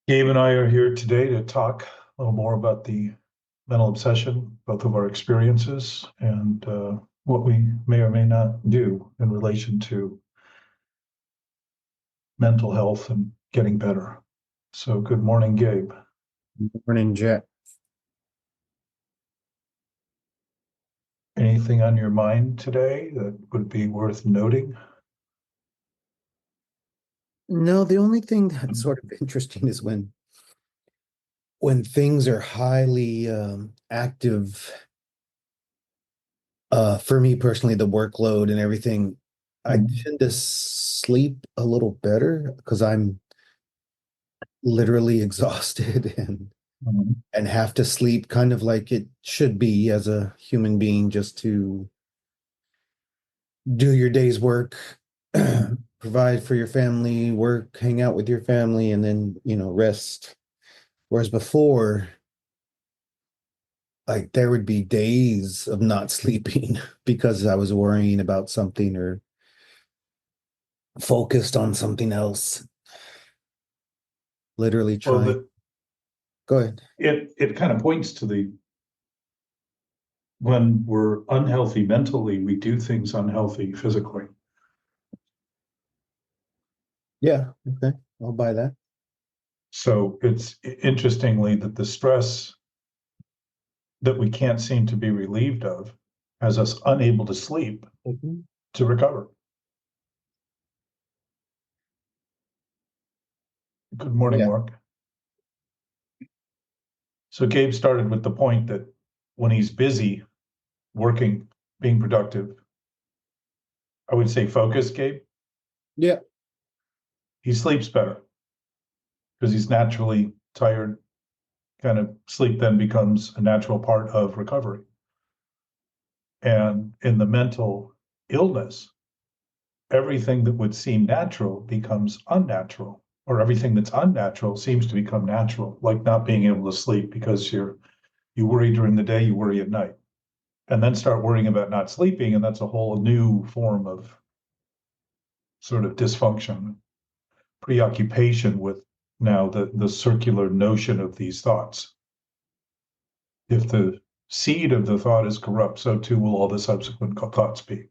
Gabe and I are here today to talk a little more about the mental obsession, both of our experiences and what we may or may not do in relation to mental health and getting better. So, good morning, Gabe. Morning, Jet. Anything on your mind today that would be worth noting? No, the only thing that's sort of interesting is when things are highly active. For me personally, the workload and everything, I tend to sleep a little better because I'm literally exhausted and have to sleep kind of like it should be as a human being, just to do your day's work, provide for your family, work, hang out with your family, and then, rest. Whereas before, like there would be days of not sleeping because I was worrying about something or focused on something else. Literally Well, trying. Go ahead. it kind of points to when we're unhealthy mentally, we do things unhealthy physically. Yeah, okay. I'll buy that. So it's interestingly that the stress that we can't seem to be relieved of has us unable to sleep to recover. Good morning, Yeah. Mark. So Gabe started with the point that when he's busy working, being productive, I would say focus, Gabe. Yeah. He sleeps better because he's naturally tired. Kind of sleep then becomes a natural part of recovery. And in the mental illness, everything that would seem natural becomes unnatural, or everything that's unnatural seems to become natural, like not being able to sleep because you worry during the day, you worry at night, and then start worrying about not sleeping, and that's a whole new form of sort of dysfunction, preoccupation with now the circular notion of these thoughts. If the seed of the thought is corrupt, so too will all the subsequent thoughts be.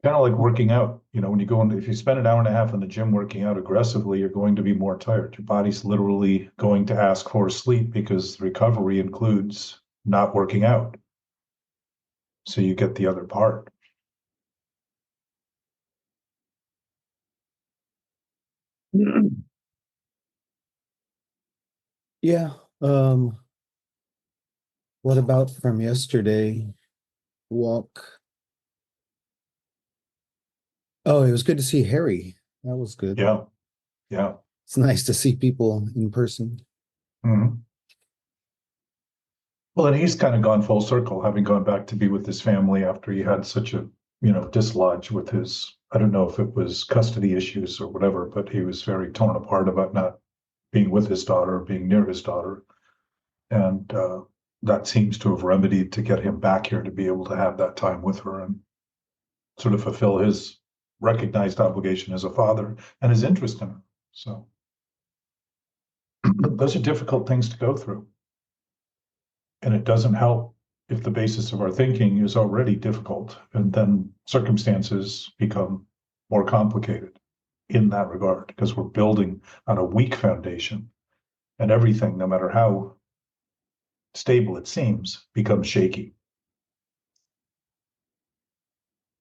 Kind of like working out. When you go in, if you spend an hour and a half in the gym working out aggressively, you're going to be more tired. Your body's literally going to ask for sleep because recovery includes not working out. So you get the other part. Yeah. What about from yesterday? Walk. Oh, it was good to see Harry. That was good. Yeah. Yeah. It's nice to see people in person. Mhm. Well, and he's kind of gone full circle, having gone back to be with his family after he had such a, dislodge with his, I don't know if it was custody issues or whatever, but he was very torn apart about not being with his daughter, being near his daughter. And that seems to have remedied to get him back here to be able to have that time with her and sort of fulfill his recognized obligation as a father and his interest in her. So those are difficult things to go through. And it doesn't help if the basis of our thinking is already difficult, and then circumstances become more complicated in that regard, because we're building on a weak foundation, and everything, no matter how stable it seems, becomes shaky.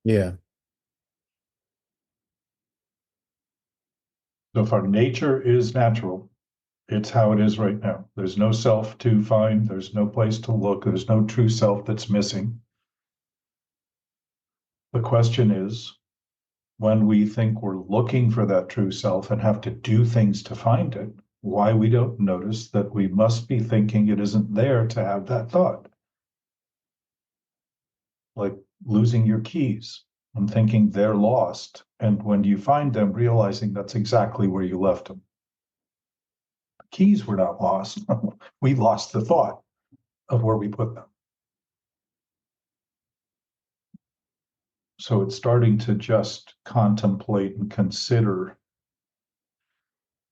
Yeah. So if our nature is natural, it's how it is right now. There's no self to find, there's no place to look, there's no true self that's missing. The question is, when we think we're looking for that true self and have to do things to find it, why we don't notice that we must be thinking it isn't there to have that thought. Like losing your keys and thinking they're lost. And when you find them, realizing that's exactly where you left them. Keys were not lost. We lost the thought of where we put them. So it's starting to just contemplate and consider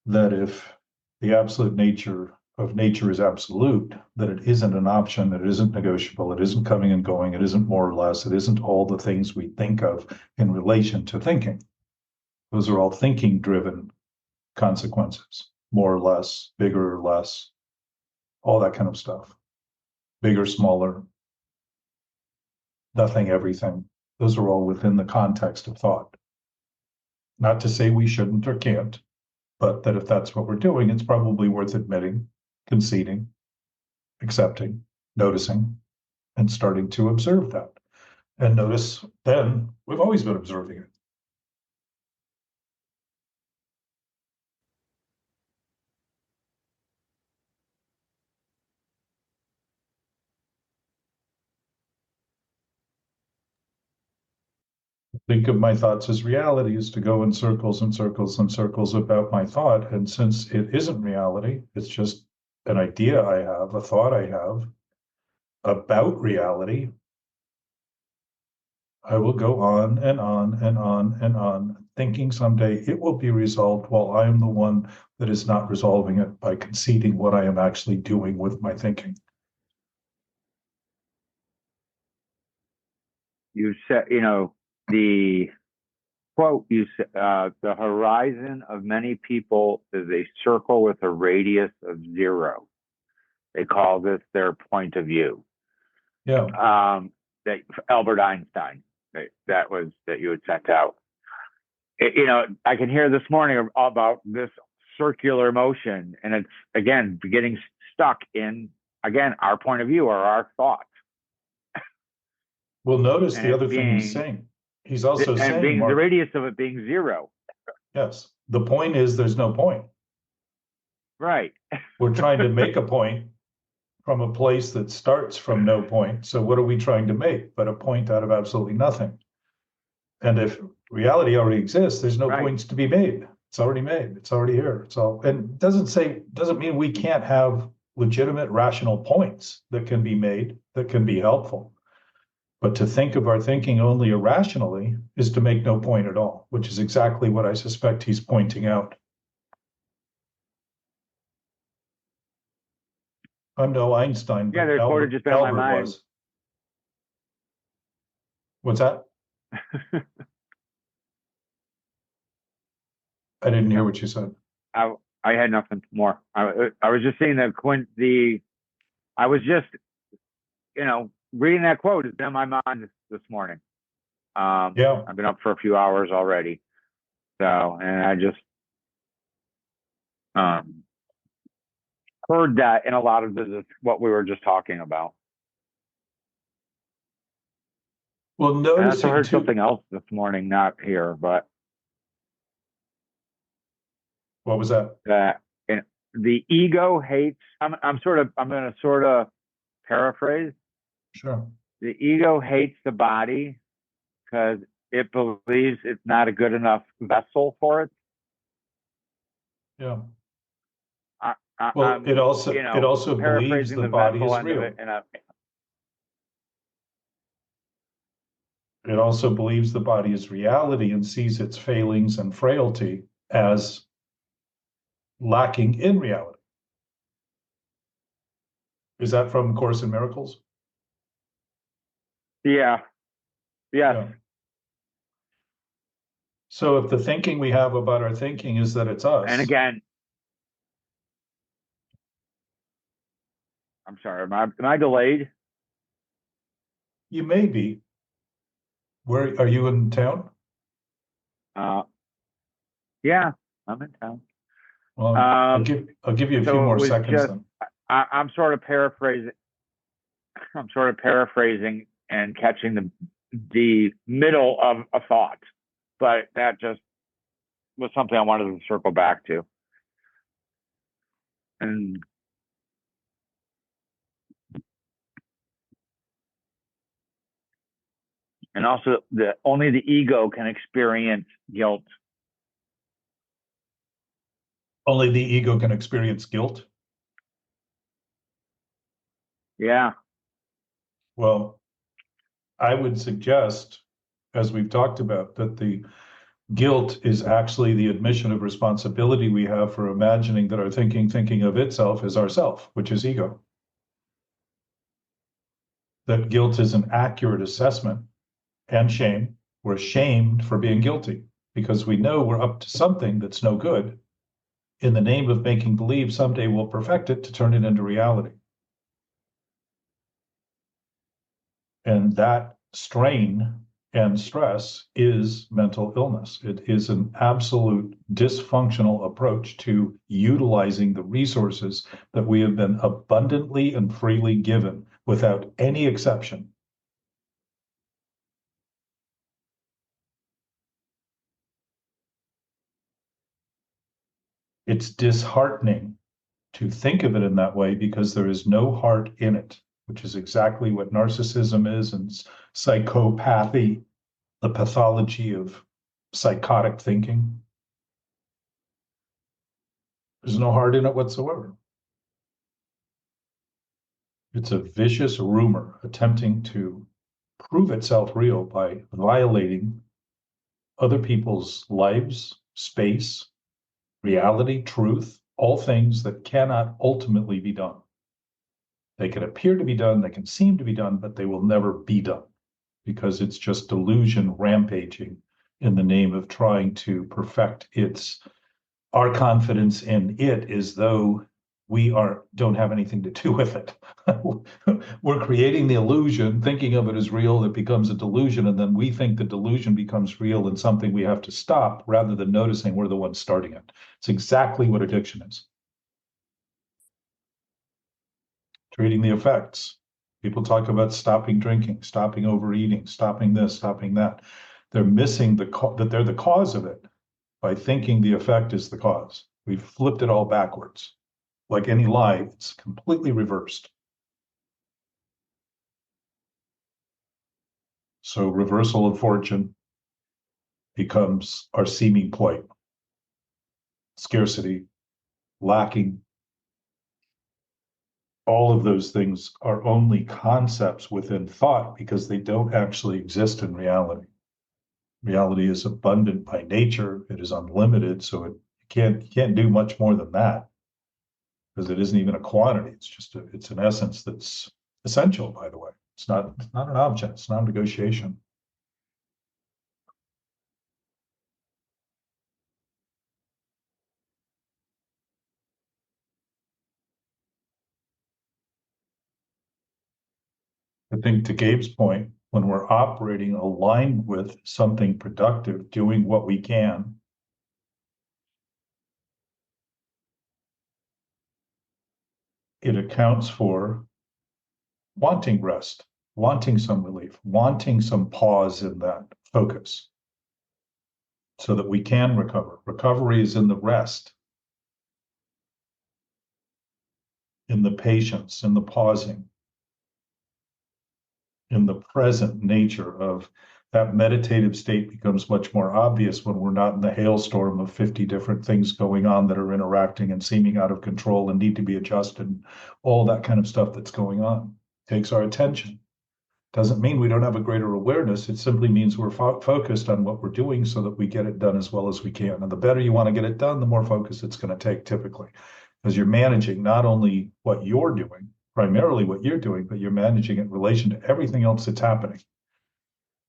that if the absolute nature of nature is absolute, that it isn't an option, that it isn't negotiable, it isn't coming and going, it isn't more or less, it isn't all the things we think of in relation to thinking. Those are all thinking driven consequences, more or less, bigger or less, all that kind of stuff. Bigger, smaller, nothing, everything. Those are all within the context of thought. Not to say we shouldn't or can't, but that if that's what we're doing, it's probably worth admitting, conceding, accepting, noticing, and starting to observe that. And notice then we've always been observing it. Think of my thoughts as reality is to go in circles and circles and circles about my thought. And since it isn't reality, it's just an idea I have, a thought I have about reality, I will go on and on and on and on, thinking someday it will be resolved while I am the one that is not resolving it by conceding what I am actually doing with my thinking. You said, the quote, you said, the horizon of many people is a circle with a radius of 0. They call this their point of view. Yeah. That Albert Einstein, that you had sent out. I can hear this morning about this circular motion, and it's again getting stuck in our point of view or our thoughts. Well, notice the other thing he's saying. He's also saying, the radius of it being 0. Yes. The point is there's no point. Right. We're trying to make a point from a place that starts from no point. So what are we trying to make but a point out of absolutely nothing? And if reality already exists, there's no points to be made. It's already made. It's already here. It's all, and doesn't mean we can't have legitimate rational points that can be made, that can be helpful. But to think of our thinking only irrationally is to make no point at all, which is exactly what I suspect he's pointing out. I'm no Einstein, but there's quoted just on my mind. was. What's that? I didn't hear what you said. I had nothing more. I was just saying that I was just, reading that quote. It's in my mind this morning. I've been up for a few hours already. So, and I just heard that in a lot of what we were just talking about. Well, notice I heard something else this morning, not here, but what was that? That the ego hates. I'm going to sort of paraphrase. Sure. The ego hates the body because it believes it's not a good enough vessel for it. Yeah. It also believes the body is real. It also believes the body is reality and sees its failings and frailty as lacking in reality. Is that from Course in Miracles? Yeah. Yeah. So if the thinking we have about our thinking is that it's us. And again, I'm sorry, am I delayed? You may be. Where are you in town? Yeah, I'm in town. Well, I'll give you a few more seconds then. I'm sort of paraphrasing. I'm sort of paraphrasing and catching the middle of a thought, but that just was something I wanted to circle back to. And also, only the ego can experience guilt. Only the ego can experience guilt? Yeah. Well, I would suggest, as we've talked about, that the guilt is actually the admission of responsibility we have for imagining that our thinking of itself as ourself, which is ego. That guilt is an accurate assessment, and shame. We're shamed for being guilty because we know we're up to something that's no good. In the name of making believe, someday we'll perfect it to turn it into reality. And that strain and stress is mental illness. It is an absolute dysfunctional approach to utilizing the resources that we have been abundantly and freely given without any exception. It's disheartening to think of it in that way because there is no heart in it, which is exactly what narcissism is and psychopathy, the pathology of psychotic thinking. There's no heart in it whatsoever. It's a vicious rumor attempting to prove itself real by violating other people's lives, space, reality, truth, all things that cannot ultimately be done. They can appear to be done, they can seem to be done, but they will never be done because it's just delusion rampaging in the name of trying to perfect our confidence in it as though we don't have anything to do with it. We're creating the illusion, thinking of it as real, it becomes a delusion, and then we think the delusion becomes real and something we have to stop rather than noticing we're the ones starting it. It's exactly what addiction is. Treating the effects. People talk about stopping drinking, stopping overeating, stopping this, stopping that. They're missing that they're the cause of it by thinking the effect is the cause. We've flipped it all backwards. Like any lie, it's completely reversed. So reversal of fortune becomes our seeming plight. Scarcity, lacking, all of those things are only concepts within thought because they don't actually exist in reality. Reality is abundant by nature. It is unlimited, so you can't do much more than that because it isn't even a quantity. It's just it's an essence that's essential, by the way. It's not an object. It's not a negotiation. I think to Gabe's point, when we're operating aligned with something productive, doing what we can, it accounts for wanting rest, wanting some relief, wanting some pause in that focus so that we can recover. Recovery is in the rest, in the patience, in the pausing, in the present nature of that meditative state becomes much more obvious when we're not in the hailstorm of 50 different things going on that are interacting and seeming out of control and need to be adjusted, all that kind of stuff that's going on. Takes our attention. Doesn't mean we don't have a greater awareness. It simply means we're focused on what we're doing so that we get it done as well as we can. And the better you want to get it done, the more focus it's going to take typically, because you're managing not only what you're doing, primarily what you're doing, but you're managing it in relation to everything else that's happening.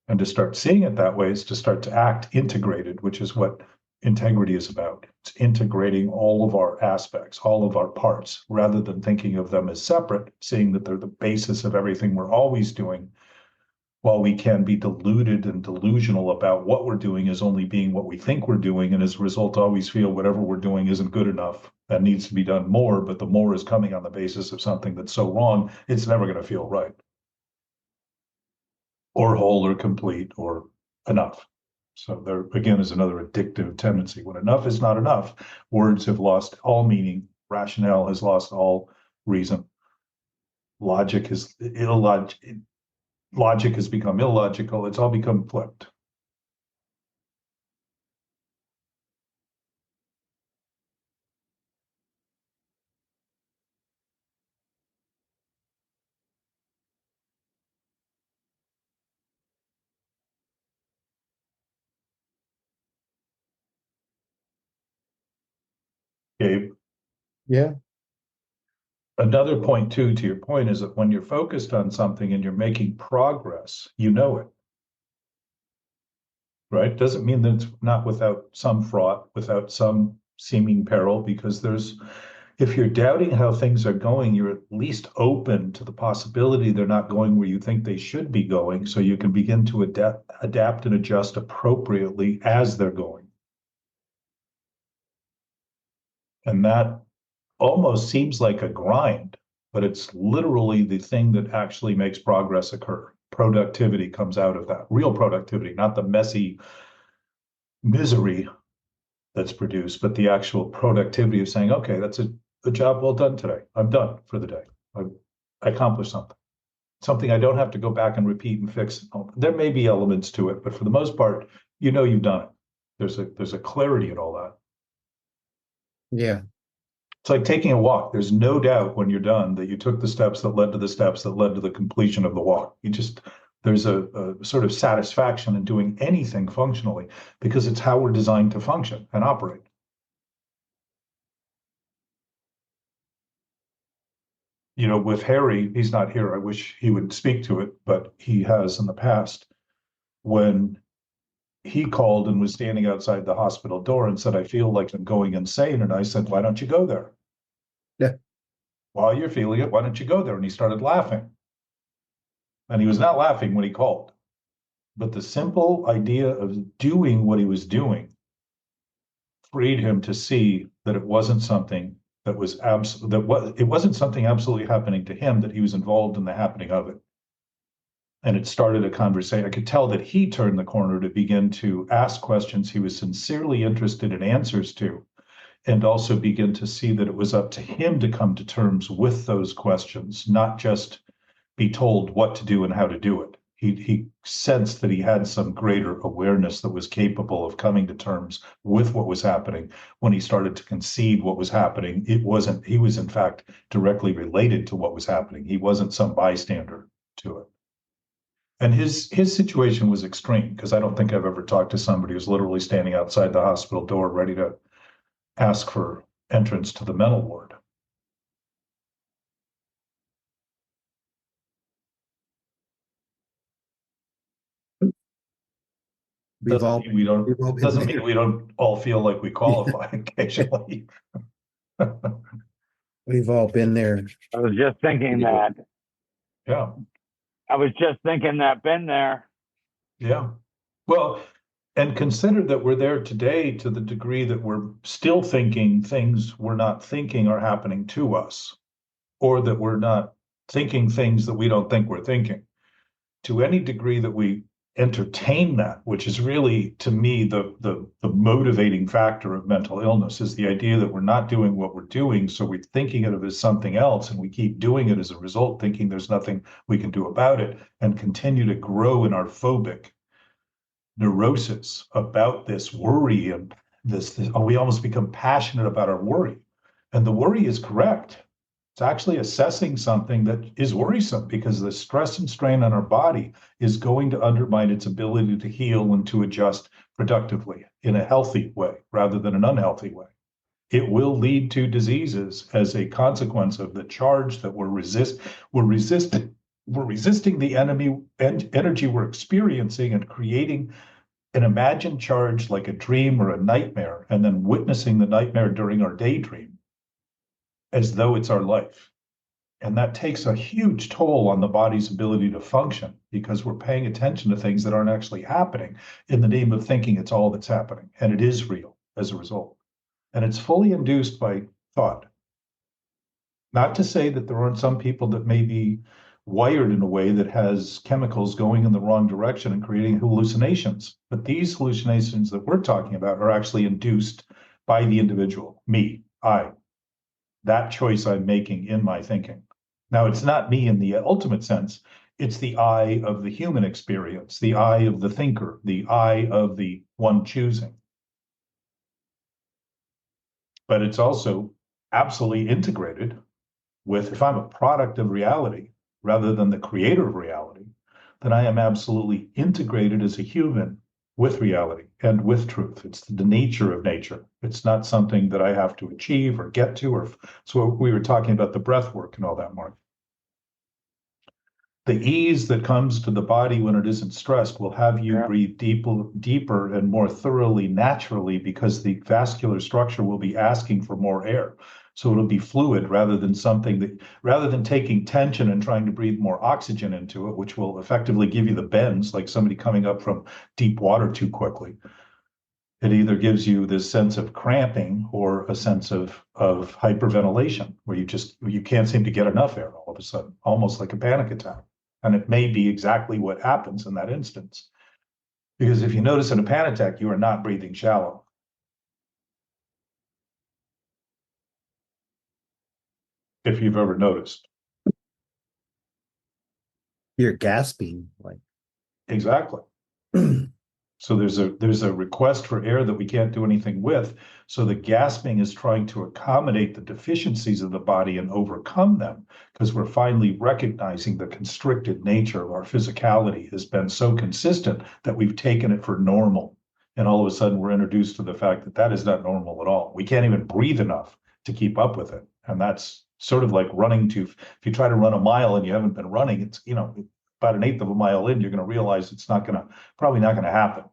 And to start seeing it that way is to start to act integrated, which is what integrity is about. It's integrating all of our aspects, all of our parts, rather than thinking of them as separate, seeing that they're the basis of everything we're always doing. While we can be deluded and delusional about what we're doing as only being what we think we're doing, and as a result, always feel whatever we're doing isn't good enough, that needs to be done more, but the more is coming on the basis of something that's so wrong, it's never going to feel right. Or whole or complete or enough. So there again is another addictive tendency. When enough is not enough, words have lost all meaning, rationale has lost all reason. Logic has become illogical. It's all become flipped. Gabe. Yeah. Another point too, to your point, is that when you're focused on something and you're making progress, you know it. Right? Doesn't mean that it's not without some fraught, without some seeming peril, because if you're doubting how things are going, you're at least open to the possibility they're not going where you think they should be going, so you can begin to adapt and adjust appropriately as they're going. And that almost seems like a grind, but it's literally the thing that actually makes progress occur. Productivity comes out of that, real productivity, not the messy misery that's produced, but the actual productivity of saying, okay, that's a job well done today. I'm done for the day. I accomplished something I don't have to go back and repeat and fix. There may be elements to it, but for the most part, you know you've done it. There's a clarity in all that. Yeah. It's like taking a walk. There's no doubt when you're done that you took the steps that led to the steps that led to the completion of the walk. There's a sort of satisfaction in doing anything functionally because it's how we're designed to function and operate. You know, with Harry, he's not here. I wish he would speak to it, but he has in the past. When he called and was standing outside the hospital door and said, I feel like I'm going insane. And I said, why don't you go there? Yeah. While you're feeling it, why don't you go there? And he started laughing. And he was not laughing when he called. But the simple idea of doing what he was doing freed him to see that it wasn't something that was it wasn't something absolutely happening to him, that he was involved in the happening of it. And it started a conversation. I could tell that he turned the corner to begin to ask questions he was sincerely interested in answers to, and also begin to see that it was up to him to come to terms with those questions, not just be told what to do and how to do it. He sensed that he had some greater awareness that was capable of coming to terms with what was happening. When he started to concede what was happening, he was in fact directly related to what was happening. He wasn't some bystander to it. And his situation was extreme, because I don't think I've ever talked to somebody who's literally standing outside the hospital door ready to ask for entrance to the mental ward. Doesn't mean we don't all feel like we qualify occasionally. We've all been there. I was just thinking that. Yeah. I was just thinking that, been there. Yeah. Well, and consider that we're there today to the degree that we're still thinking things we're not thinking are happening to us, or that we're not thinking things that we don't think we're thinking. To any degree that we entertain that, which is really, to me, the motivating factor of mental illness, is the idea that we're not doing what we're doing, so we're thinking of it as something else, and we keep doing it as a result, thinking there's nothing we can do about it, and continue to grow in our phobic neurosis about this worry, and we almost become passionate about our worry. And the worry is correct. It's actually assessing something that is worrisome, because the stress and strain on our body is going to undermine its ability to heal and to adjust productively in a healthy way rather than an unhealthy way. It will lead to diseases as a consequence of the charge that we're resisting the enemy and energy we're experiencing, and creating an imagined charge like a dream or a nightmare, and then witnessing the nightmare during our daydream as though it's our life. And that takes a huge toll on the body's ability to function, because we're paying attention to things that aren't actually happening in the name of thinking it's all that's happening. And it is real as a result. And it's fully induced by thought. Not to say that there aren't some people that may be wired in a way that has chemicals going in the wrong direction and creating hallucinations. But these hallucinations that we're talking about are actually induced by the individual, me, that choice I'm making in my thinking. Now, it's not me in the ultimate sense. It's the I of the human experience, the I of the thinker, the I of the one choosing. But it's also absolutely integrated with, if I'm a product of reality rather than the creator of reality, then I am absolutely integrated as a human with reality and with truth. It's the nature of nature. It's not something that I have to achieve or get to, or so we were talking about the breath work and all that, Mark. The ease that comes to the body when it isn't stressed will have you breathe deeper and more thoroughly, naturally, because the vascular structure will be asking for more air. So it'll be fluid rather than taking tension and trying to breathe more oxygen into it, which will effectively give you the bends, like somebody coming up from deep water too quickly. It either gives you this sense of cramping or a sense of hyperventilation, where you can't seem to get enough air all of a sudden, almost like a panic attack. And it may be exactly what happens in that instance. Because if you notice in a panic attack, you are not breathing shallow. If you've ever noticed. You're gasping, like. Exactly. So there's a request for air that we can't do anything with. So the gasping is trying to accommodate the deficiencies of the body and overcome them, because we're finally recognizing the constricted nature of our physicality has been so consistent that we've taken it for normal. And all of a sudden we're introduced to the fact that that is not normal at all. We can't even breathe enough to keep up with it. And that's sort of like if you try to run a mile and you haven't been running, it's, about an eighth of a mile in, you're going to realize it's probably not going to happen.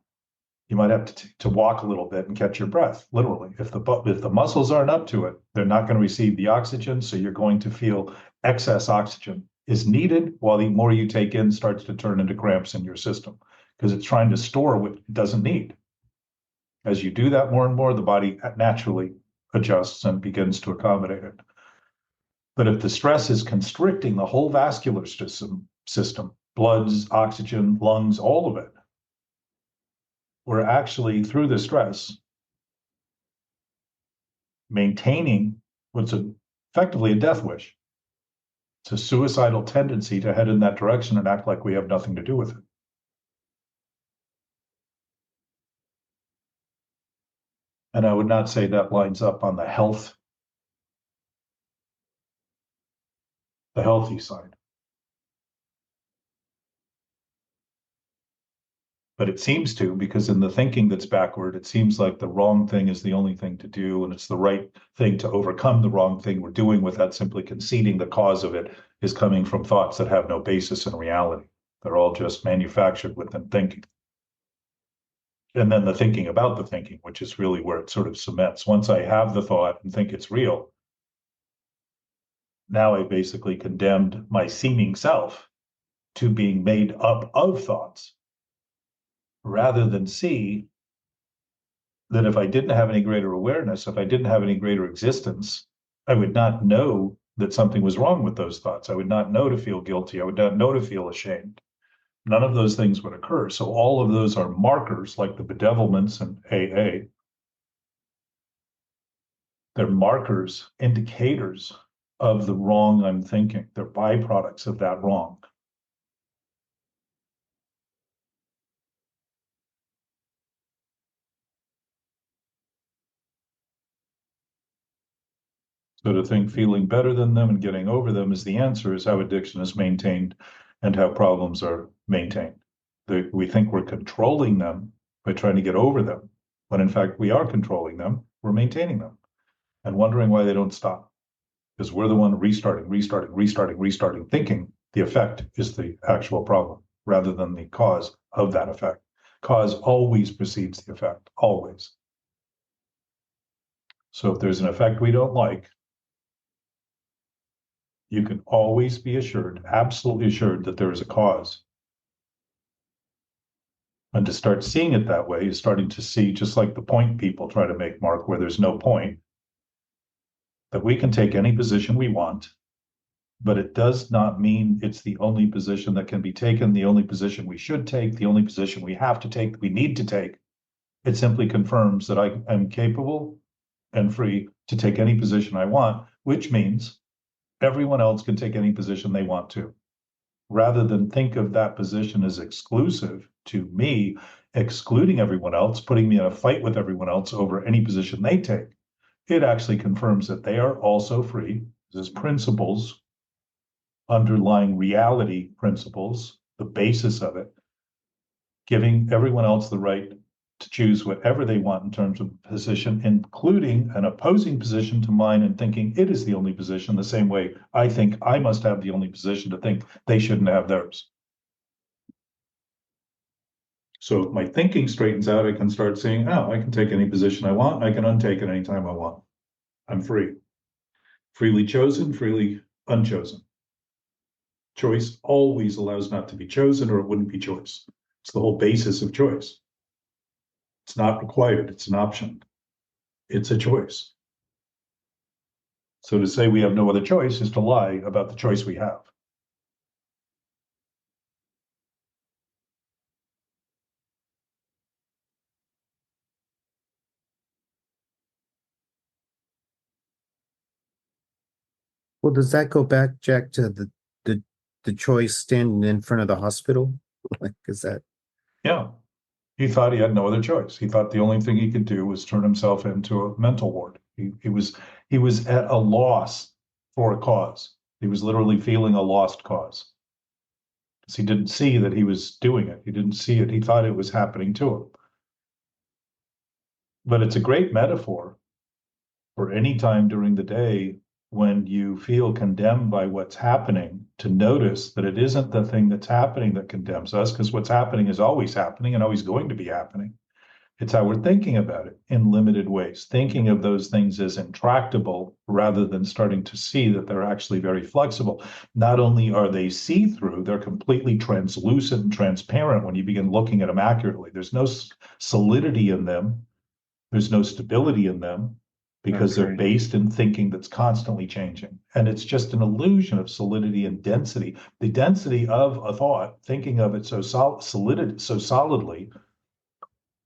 You might have to walk a little bit and catch your breath, literally. If the muscles aren't up to it, they're not going to receive the oxygen. So you're going to feel excess oxygen is needed, while the more you take in starts to turn into cramps in your system, because it's trying to store what it doesn't need. As you do that more and more, the body naturally adjusts and begins to accommodate it. But if the stress is constricting the whole vascular system, bloods, oxygen, lungs, all of it, we're actually, through the stress, maintaining what's effectively a death wish. It's a suicidal tendency to head in that direction and act like we have nothing to do with it. And I would not say that lines up on the healthy side. But it seems to, because in the thinking that's backward, it seems like the wrong thing is the only thing to do, and it's the right thing to overcome the wrong thing we're doing without simply conceding the cause of it is coming from thoughts that have no basis in reality. They're all just manufactured within thinking. And then the thinking about the thinking, which is really where it sort of cements. Once I have the thought and think it's real, now I basically condemned my seeming self to being made up of thoughts, rather than see that if I didn't have any greater awareness, if I didn't have any greater existence, I would not know that something was wrong with those thoughts. I would not know to feel guilty. I would not know to feel ashamed. None of those things would occur. So all of those are markers, like the bedevilments and AA. They're markers, indicators of the wrong I'm thinking. They're byproducts of that wrong. So to think feeling better than them and getting over them is the answer, is how addiction is maintained and how problems are maintained. We think we're controlling them by trying to get over them, when in fact we are controlling them, we're maintaining them, and wondering why they don't stop. Because we're the one restarting, thinking the effect is the actual problem, rather than the cause of that effect. Cause always precedes the effect, always. So if there's an effect we don't like, you can always be assured, absolutely assured, that there is a cause. And to start seeing it that way is starting to see, just like the point people try to make, Mark, where there's no point, that we can take any position we want, but it does not mean it's the only position that can be taken, the only position we should take, the only position we have to take, we need to take. It simply confirms that I am capable and free to take any position I want, which means everyone else can take any position they want to. Rather than think of that position as exclusive to me, excluding everyone else, putting me in a fight with everyone else over any position they take, it actually confirms that they are also free. There's principles, underlying reality principles, the basis of it, giving everyone else the right to choose whatever they want in terms of position, including an opposing position to mine, and thinking it is the only position, the same way I think I must have the only position to think they shouldn't have theirs. So if my thinking straightens out, I can start saying, oh, I can take any position I want. I can untake it anytime I want. I'm free. Freely chosen, freely unchosen. Choice always allows not to be chosen, or it wouldn't be choice. It's the whole basis of choice. It's not required. It's an option. It's a choice. So to say we have no other choice is to lie about the choice we have. Well, does that go back, Jack, to the choice standing in front of the hospital? Like, is that? Yeah. He thought he had no other choice. He thought the only thing he could do was turn himself into a mental ward. He was at a loss for a cause. He was literally feeling a lost cause. Because he didn't see that he was doing it. He didn't see it. He thought it was happening to him. But it's a great metaphor for any time during the day when you feel condemned by what's happening, to notice that it isn't the thing that's happening that condemns us, because what's happening is always happening and always going to be happening. It's how we're thinking about it in limited ways, thinking of those things as intractable rather than starting to see that they're actually very flexible. Not only are they see-through, they're completely translucent and transparent when you begin looking at them accurately. There's no solidity in them. There's no stability in them, because they're based in thinking that's constantly changing. And it's just an illusion of solidity and density. The density of a thought, thinking of it so solidly,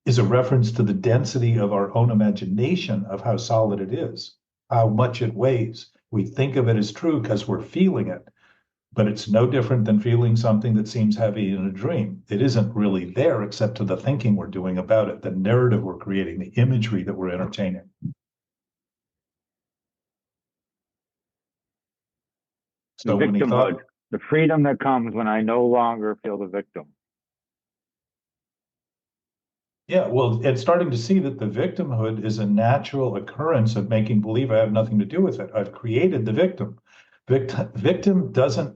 is a reference to the density of our own imagination of how solid it is, how much it weighs. We think of it as true because we're feeling it, but it's no different than feeling something that seems heavy in a dream. It isn't really there except to the thinking we're doing about it, the narrative we're creating, the imagery that we're entertaining. The victimhood, the freedom that comes when I no longer feel the victim. Yeah, well, it's starting to see that the victimhood is a natural occurrence of making believe I have nothing to do with it. I've created the victim. Victim doesn't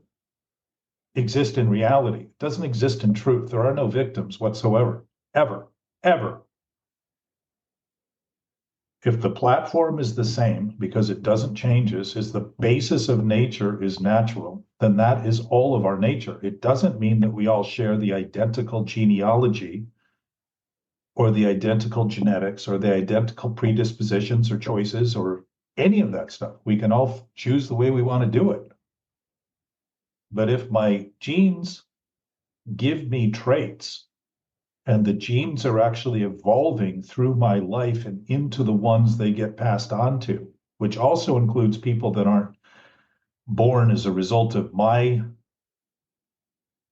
exist in reality. It doesn't exist in truth. There are no victims whatsoever, ever, ever. If the platform is the same, because it doesn't changes, is the basis of nature is natural, then that is all of our nature. It doesn't mean that we all share the identical genealogy or the identical genetics or the identical predispositions or choices or any of that stuff. We can all choose the way we want to do it. But if my genes give me traits, and the genes are actually evolving through my life and into the ones they get passed on to, which also includes people that aren't born as a result of my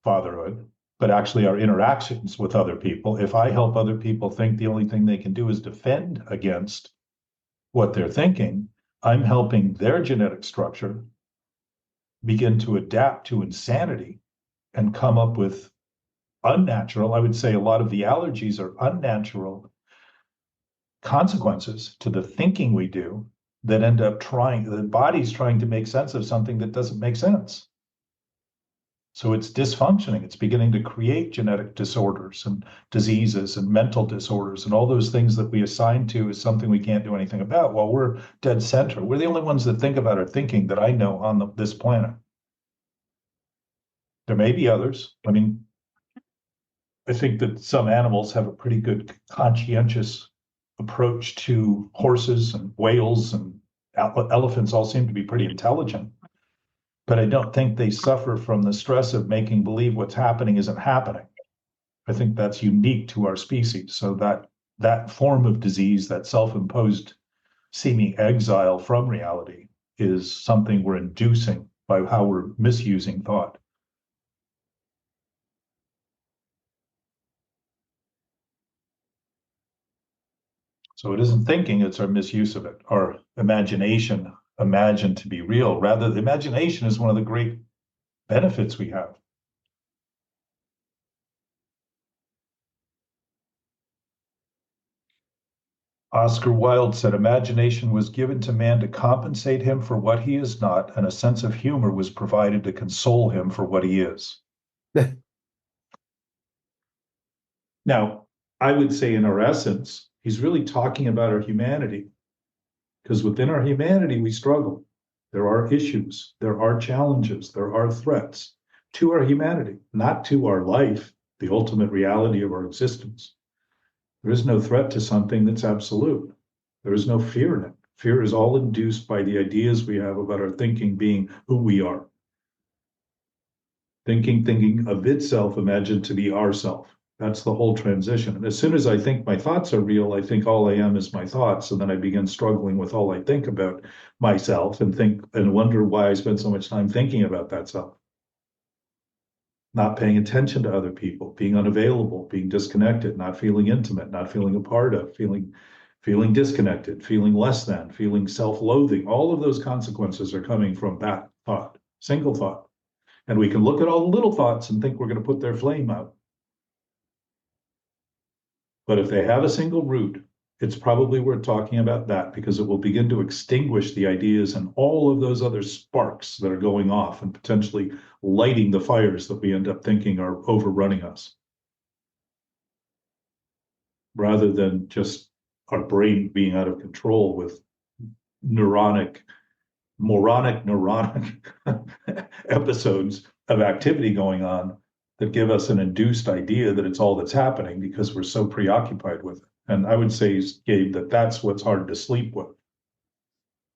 fatherhood, but actually our interactions with other people. If I help other people think the only thing they can do is defend against what they're thinking, I'm helping their genetic structure begin to adapt to insanity and come up with unnatural, I would say a lot of the allergies are unnatural consequences to the thinking we do that end up the body's trying to make sense of something that doesn't make sense. So it's dysfunctioning. It's beginning to create genetic disorders and diseases and mental disorders and all those things that we assign to as something we can't do anything about. Well, we're dead center. We're the only ones that think about our thinking that I know on this planet. There may be others. I mean, I think that some animals have a pretty good conscientious approach to horses and whales, and elephants all seem to be pretty intelligent. But I don't think they suffer from the stress of making believe what's happening isn't happening. I think that's unique to our species. So that form of disease, that self-imposed seeming exile from reality, is something we're inducing by how we're misusing thought. So it isn't thinking, it's our misuse of it, our imagination, imagined to be real. Rather, the imagination is one of the great benefits we have. Oscar Wilde said, imagination was given to man to compensate him for what he is not, and a sense of humor was provided to console him for what he is. Now, I would say in our essence, he's really talking about our humanity, because within our humanity, we struggle. There are issues, there are challenges, there are threats to our humanity, not to our life, the ultimate reality of our existence. There is no threat to something that's absolute. There is no fear in it. Fear is all induced by the ideas we have about our thinking being who we are. Thinking of itself imagined to be ourself. That's the whole transition. And as soon as I think my thoughts are real, I think all I am is my thoughts. And then I begin struggling with all I think about myself and think and wonder why I spend so much time thinking about that self. Not paying attention to other people, being unavailable, being disconnected, not feeling intimate, not feeling a part of, feeling disconnected, feeling less than, feeling self-loathing. All of those consequences are coming from that thought, single thought. And we can look at all the little thoughts and think we're going to put their flame out. But if they have a single root, it's probably worth talking about that, because it will begin to extinguish the ideas and all of those other sparks that are going off and potentially lighting the fires that we end up thinking are overrunning us, rather than just our brain being out of control with moronic episodes of activity going on that give us an induced idea that it's all that's happening because we're so preoccupied with it. And I would say, Gabe, that that's what's hard to sleep with.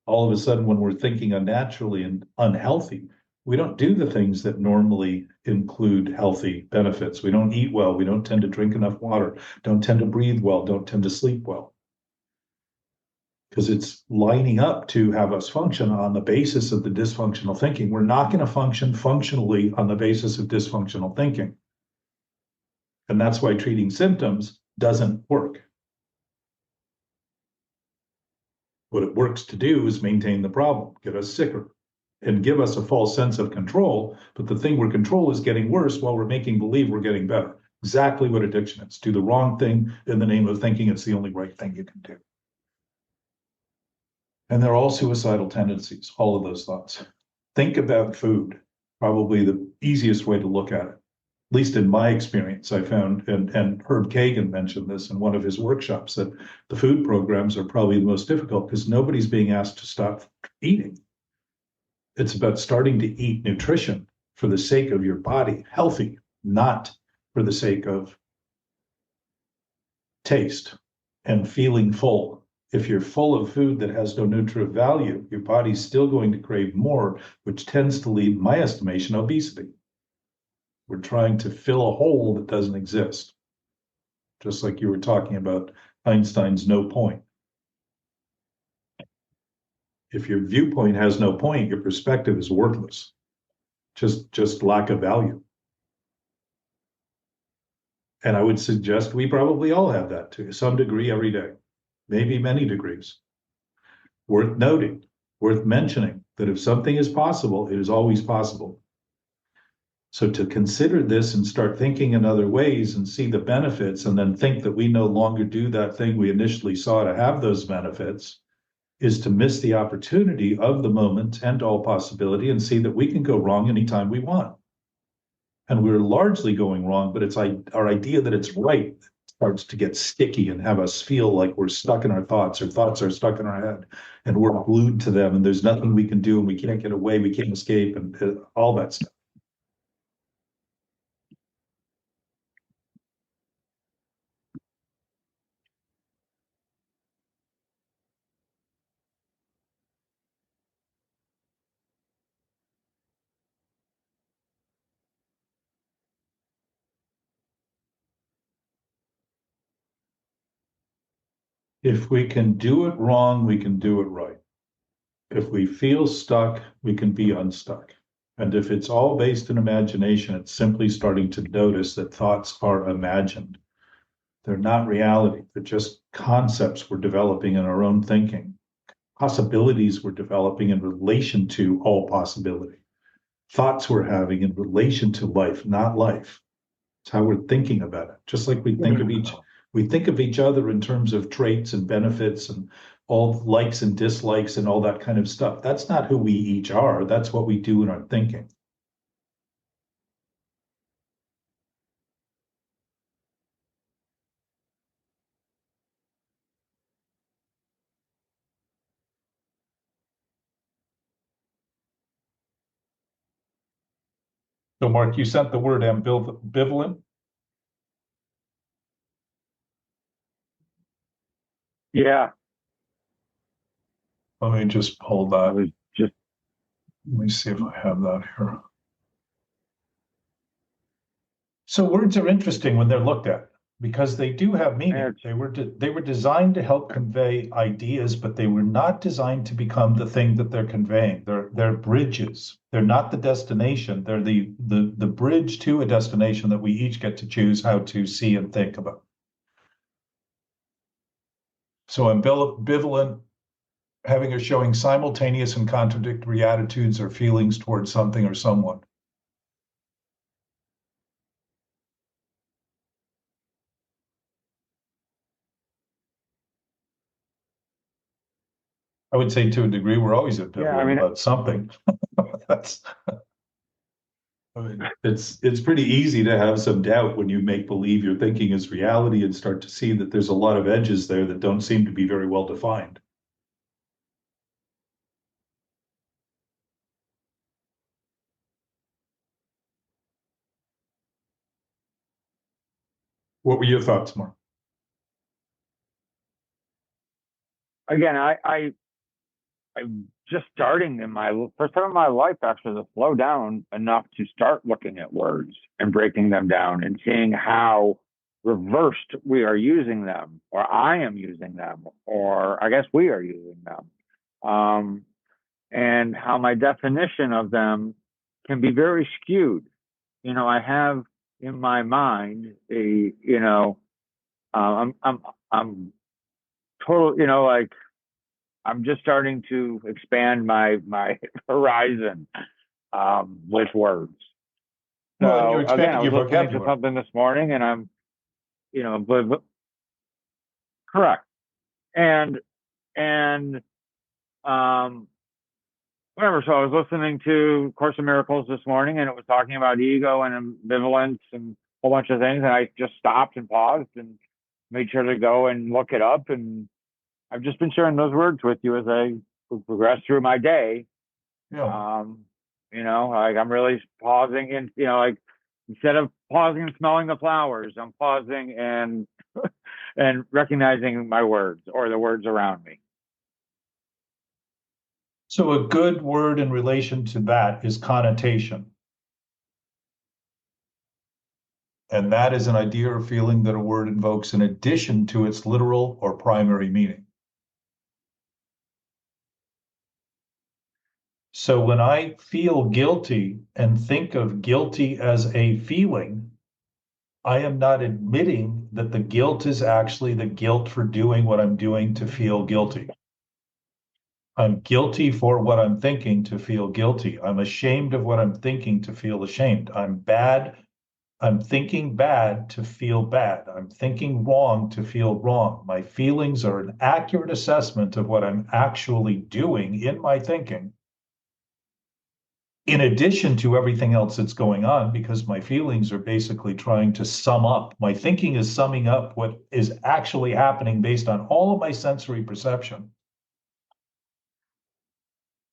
All of a sudden, when we're thinking unnaturally and unhealthy, we don't do the things that normally include healthy benefits. We don't eat well. We don't tend to drink enough water, don't tend to breathe well, don't tend to sleep well. Because it's lining up to have us function on the basis of the dysfunctional thinking. We're not going to function functionally on the basis of dysfunctional thinking. And that's why treating symptoms doesn't work. What it works to do is maintain the problem, get us sicker, and give us a false sense of control. But the thing we're control is getting worse while we're making believe we're getting better. Exactly what addiction is. Do the wrong thing in the name of thinking it's the only right thing you can do. And they're all suicidal tendencies, all of those thoughts. Think about food, probably the easiest way to look at it. At least in my experience, I found, and Herb Kagan mentioned this in one of his workshops, that the food programs are probably the most difficult because nobody's being asked to stop eating. It's about starting to eat nutrition for the sake of your body, healthy, not for the sake of taste and feeling full. If you're full of food that has no nutritive value, your body's still going to crave more, which tends to lead, in my estimation, obesity. We're trying to fill a hole that doesn't exist. Just like you were talking about Einstein's no point. If your viewpoint has no point, your perspective is worthless. Just lack of value. And I would suggest we probably all have that to some degree every day, maybe many degrees. Worth noting, worth mentioning that if something is possible, it is always possible. So to consider this and start thinking in other ways and see the benefits and then think that we no longer do that thing we initially saw to have those benefits is to miss the opportunity of the moment and all possibility and see that we can go wrong anytime we want. And we're largely going wrong, but it's our idea that it's right starts to get sticky and have us feel like we're stuck in our thoughts, or thoughts are stuck in our head and we're glued to them and there's nothing we can do and we can't get away, we can't escape, and all that stuff. If we can do it wrong, we can do it right. If we feel stuck, we can be unstuck. And if it's all based in imagination, it's simply starting to notice that thoughts are imagined. They're not reality. They're just concepts we're developing in our own thinking, possibilities we're developing in relation to all possibility, thoughts we're having in relation to life, not life. It's how we're thinking about it. Just like we think of each We think of each other in terms of traits and benefits and all likes and dislikes and all that kind of stuff. That's not who we each are. That's what we do in our thinking. So, Mark, you sent the word ambivalent. Yeah. Let me just pull I that. was just. Let me see if I have that here. So words are interesting when they're looked at because they do have meaning. They were designed to help convey ideas, but they were not designed to become the thing that they're conveying. They're bridges. They're not the destination. They're the bridge to a destination that we each get to choose how to see and think about. So ambivalent, having or showing simultaneous and contradictory attitudes or feelings towards something or someone. I would say to a degree, we're always ambivalent about something. That's, I mean, it's pretty easy to have some doubt when you make believe your thinking is reality and start to see that there's a lot of edges there that don't seem to be very well defined. What were your thoughts, Mark? Again, I'm just starting in my first time in my life actually to slow down enough to start looking at words and breaking them down and seeing how reversed we are using them, or I am using them, or I guess we are using them, and how my definition of them can be very skewed. I have in my mind I'm total, like I'm just starting to expand my horizon with words. Well, you're So again, I expanding was your listening to vocabulary. something this morning, and I'm, but correct, and um, whatever. So I was listening to Course in Miracles this morning, and it was talking about ego and ambivalence and a whole bunch of things, and I just stopped and paused and made sure to go and look it up, and I've just been sharing those words with you as I progress through my day. Yeah. Like I'm really pausing and, like instead of pausing and smelling the flowers, I'm pausing and and recognizing my words or the words around me. So a good word in relation to that is connotation. And that is an idea or feeling that a word invokes in addition to its literal or primary meaning. So when I feel guilty and think of guilty as a feeling, I am not admitting that the guilt is actually the guilt for doing what I'm doing to feel guilty. I'm guilty for what I'm thinking to feel guilty. I'm ashamed of what I'm thinking to feel ashamed. I'm bad. I'm thinking bad to feel bad. I'm thinking wrong to feel wrong. My feelings are an accurate assessment of what I'm actually doing in my thinking, in addition to everything else that's going on, because my feelings are basically trying to sum up. My thinking is summing up what is actually happening based on all of my sensory perception.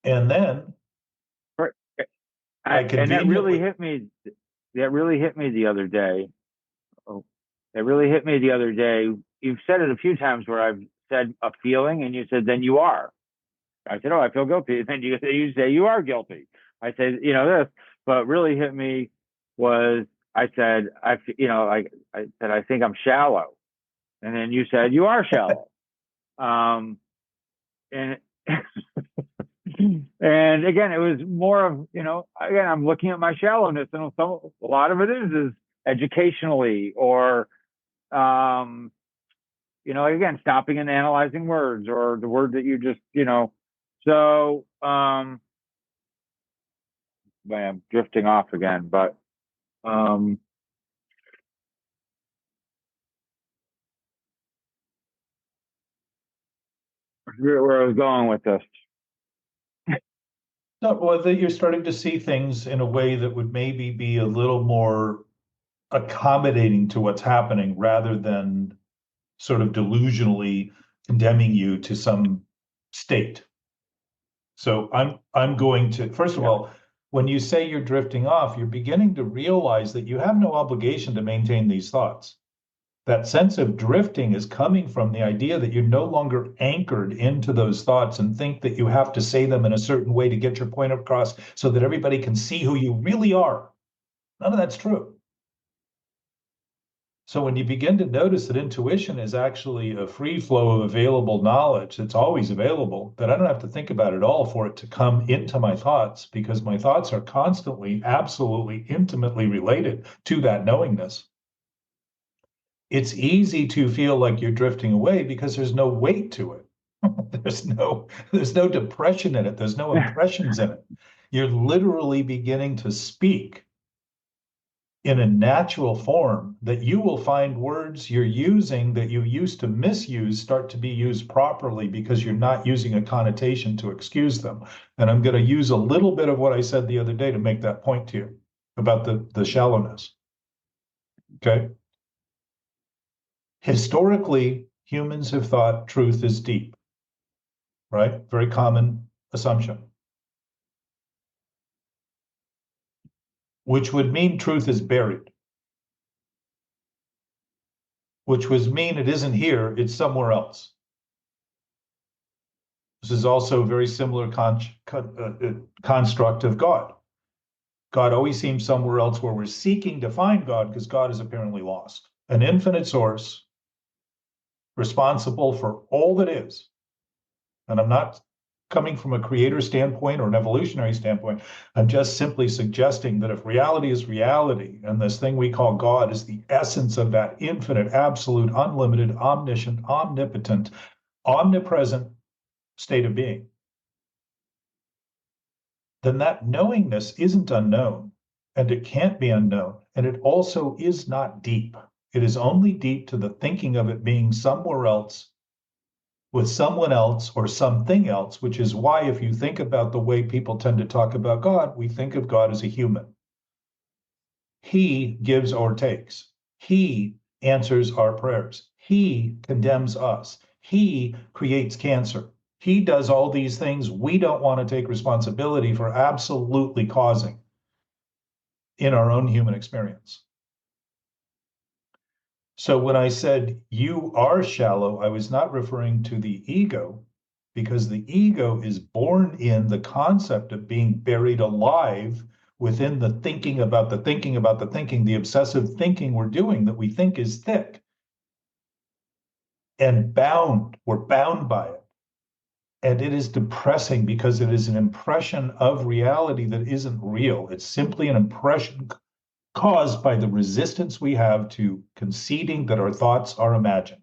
And then and that really hit me. That really hit me the other day. Oh, that really hit me the other day. You've said it a few times where I've said a feeling, and you said, "Then you are." I said, "Oh, I feel guilty." And then you say, "You are guilty." I said, this, but really hit me was I said, I said, "I think I'm shallow," and then you said, "You are shallow," and and again, it was more of, again, I'm looking at my shallowness, and a lot of it is educationally or, again, stopping and analyzing words or the word that you just, so, I'm drifting off again, but, where I was going with this. No, well, that you're starting to see things in a way that would maybe be a little more accommodating to what's happening rather than sort of delusionally condemning you to some state. So I'm going to, first of all, when you say you're drifting off, you're beginning to realize that you have no obligation to maintain these thoughts. That sense of drifting is coming from the idea that you're no longer anchored into those thoughts and think that you have to say them in a certain way to get your point across so that everybody can see who you really are. None of that's true. So when you begin to notice that intuition is actually a free flow of available knowledge that's always available, that I don't have to think about it all for it to come into my thoughts, because my thoughts are constantly, absolutely, intimately related to that knowingness. It's easy to feel like you're drifting away because there's no weight to it. there's no depression in it. There's no impressions in it. You're literally beginning to speak in a natural form that you will find words you're using that you used to misuse start to be used properly because you're not using a connotation to excuse them. And I'm going to use a little bit of what I said the other day to make that point to you about the shallowness. Okay. Historically, humans have thought truth is deep, right? Very common assumption. Which would mean truth is buried. Which would mean it isn't here, it's somewhere else. This is also a very similar construct of God. God always seems somewhere else where we're seeking to find God because God is apparently lost. An infinite source responsible for all that is. And I'm not coming from a creator standpoint or an evolutionary standpoint. I'm just simply suggesting that if reality is reality and this thing we call God is the essence of that infinite, absolute, unlimited, omniscient, omnipotent, omnipresent state of being, then that knowingness isn't unknown, and it can't be unknown, and it also is not deep. It is only deep to the thinking of it being somewhere else with someone else or something else, which is why if you think about the way people tend to talk about God, we think of God as a human. He gives or takes. He answers our prayers. He condemns us. He creates cancer. He does all these things we don't want to take responsibility for absolutely causing in our own human experience. So when I said you are shallow, I was not referring to the ego, because the ego is born in the concept of being buried alive within the thinking about the thinking about the thinking, the obsessive thinking we're doing that we think is thick and bound. We're bound by it. And it is depressing because it is an impression of reality that isn't real. It's simply an impression caused by the resistance we have to conceding that our thoughts are imagined.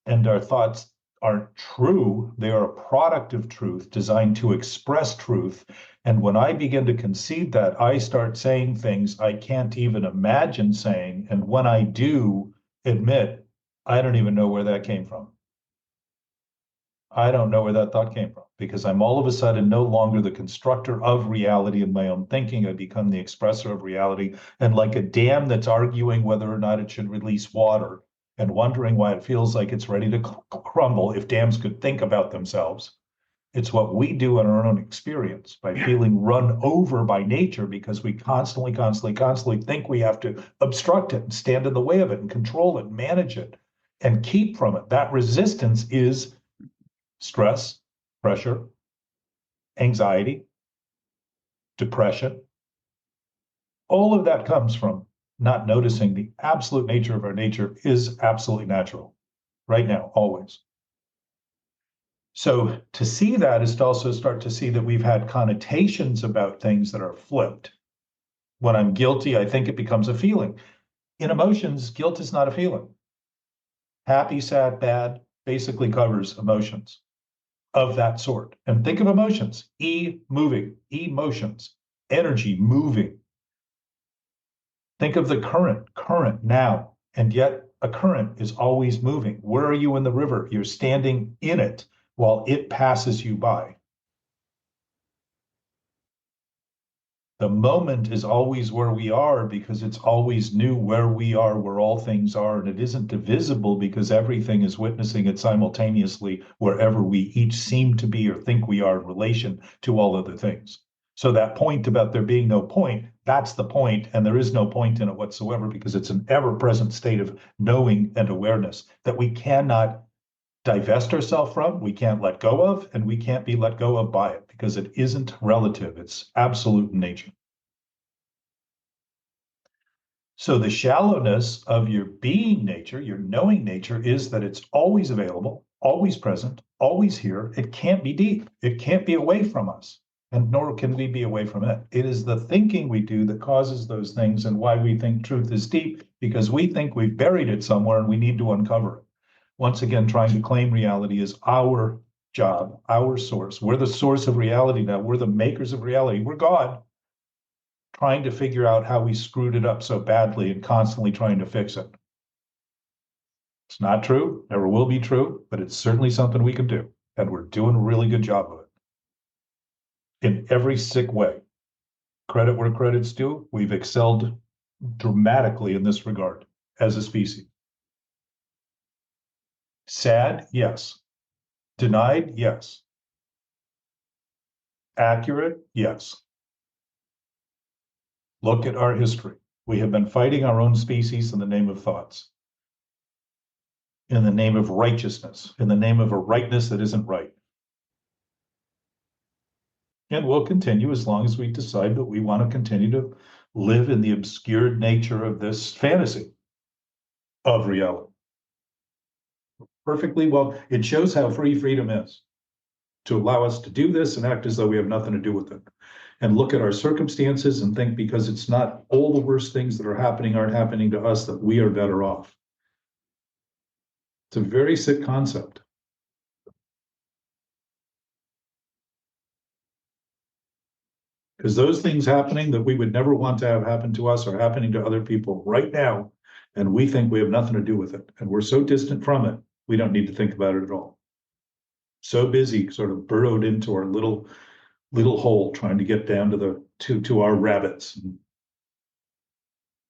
And our thoughts aren't true. They are a product of truth designed to express truth. And when I begin to concede that, I start saying things I can't even imagine saying. And when I do admit, I don't even know where that came from. I don't know where that thought came from, because I'm all of a sudden no longer the constructor of reality in my own thinking. I become the expressor of reality. And like a dam that's arguing whether or not it should release water and wondering why it feels like it's ready to crumble if dams could think about themselves. It's what we do in our own experience by feeling run over by nature because we constantly think we have to obstruct it and stand in the way of it and control it, and manage it, and keep from it. That resistance is stress, pressure, anxiety, depression. All of that comes from not noticing the absolute nature of our nature is absolutely natural right now, always. So to see that is to also start to see that we've had connotations about things that are flipped. When I'm guilty, I think it becomes a feeling. In emotions, guilt is not a feeling. Happy, sad, bad basically covers emotions of that sort. And think of emotions, moving, emotions, energy moving. Think of the current now. And yet a current is always moving. Where are you in the river? You're standing in it while it passes you by. The moment is always where we are because it's always new where we are, where all things are, and it isn't divisible because everything is witnessing it simultaneously wherever we each seem to be or think we are in relation to all other things. So that point about there being no point, that's the point, and there is no point in it whatsoever because it's an ever-present state of knowing and awareness that we cannot divest ourselves from, we can't let go of, and we can't be let go of by it because it isn't relative, it's absolute in nature. So the shallowness of your being nature, your knowing nature, is that it's always available, always present, always here. It can't be deep. It can't be away from us, and nor can we be away from it. It is the thinking we do that causes those things and why we think truth is deep, because we think we've buried it somewhere and we need to uncover it. Once again, trying to claim reality is our job, our source. We're the source of reality now. We're the makers of reality. We're God, trying to figure out how we screwed it up so badly and constantly trying to fix it. It's not true, never will be true, but it's certainly something we can do. And we're doing a really good job of it in every sick way. Credit where credit's due. We've excelled dramatically in this regard as a species. Sad, yes. Denied, yes. Accurate, yes. Look at our history. We have been fighting our own species in the name of thoughts, in the name of righteousness, in the name of a rightness that isn't right. And we'll continue as long as we decide that we want to continue to live in the obscured nature of this fantasy of reality. Perfectly well, it shows how free freedom is to allow us to do this and act as though we have nothing to do with it. And look at our circumstances and think because it's not all the worst things that are happening aren't happening to us, that we are better off. It's a very sick concept. Because those things happening that we would never want to have happen to us are happening to other people right now, and we think we have nothing to do with it. And we're so distant from it, we don't need to think about it at all. So busy, sort of burrowed into our little hole, trying to get down to our rabbits and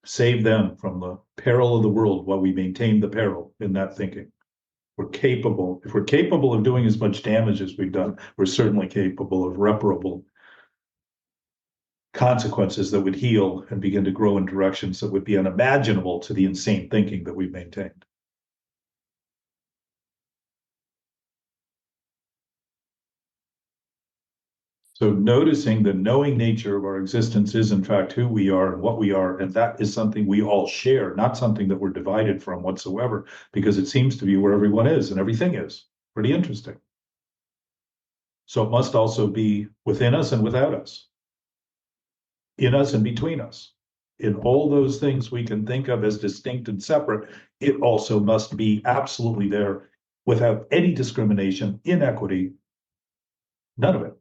save them from the peril of the world while we maintain the peril in that thinking. We're capable, if we're capable of doing as much damage as we've done, we're certainly capable of reparable consequences that would heal and begin to grow in directions that would be unimaginable to the insane thinking that we've maintained. So noticing the knowing nature of our existence is in fact who we are and what we are, and that is something we all share, not something that we're divided from whatsoever, because it seems to be where everyone is and everything is. Pretty interesting. So it must also be within us and without us, in us and between us. In all those things we can think of as distinct and separate, it also must be absolutely there without any discrimination, inequity, none of it.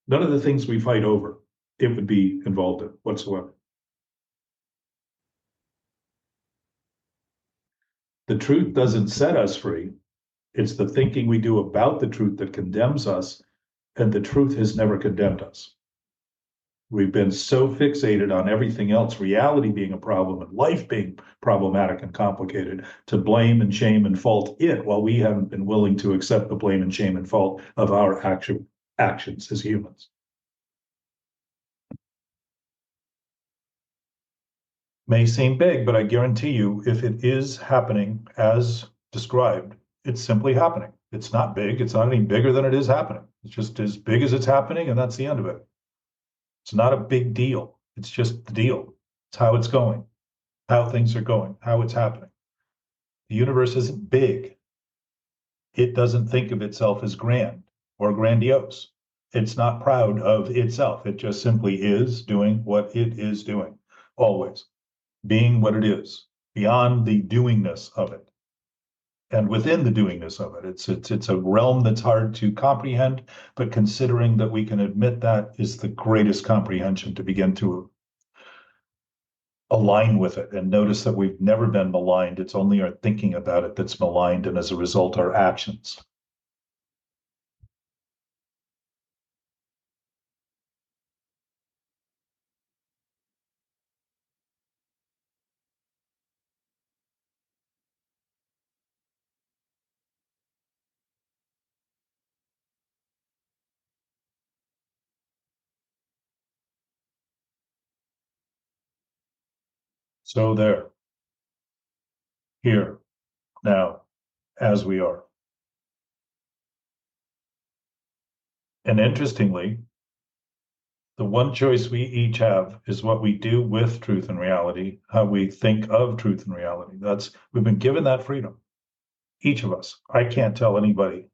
None of the things we fight over, it would be involved in whatsoever. The truth doesn't set us free. It's the thinking we do about the truth that condemns us, and the truth has never condemned us. We've been so fixated on everything else, reality being a problem and life being problematic and complicated, to blame and shame and fault it, while we haven't been willing to accept the blame and shame and fault of our actual actions as humans. May seem big, but I guarantee you, if it is happening as described, it's simply happening. It's not big. It's not any bigger than it is happening. It's just as big as it's happening, and that's the end of it. It's not a big deal. It's just the deal. It's how it's going, how things are going, how it's happening. The universe isn't big. It doesn't think of itself as grand or grandiose. It's not proud of itself. It just simply is doing what it is doing, always. Being what it is, beyond the doingness of it, and within the doingness of it. It's a realm that's hard to comprehend, but considering that we can admit that is the greatest comprehension to begin to align with it and notice that we've never been maligned. It's only our thinking about it that's maligned, and as a result, our actions. So there, here, now, as we are. And interestingly, the one choice we each have is what we do with truth and reality, how we think of truth and reality. We've been given that freedom, each of us. I can't tell anybody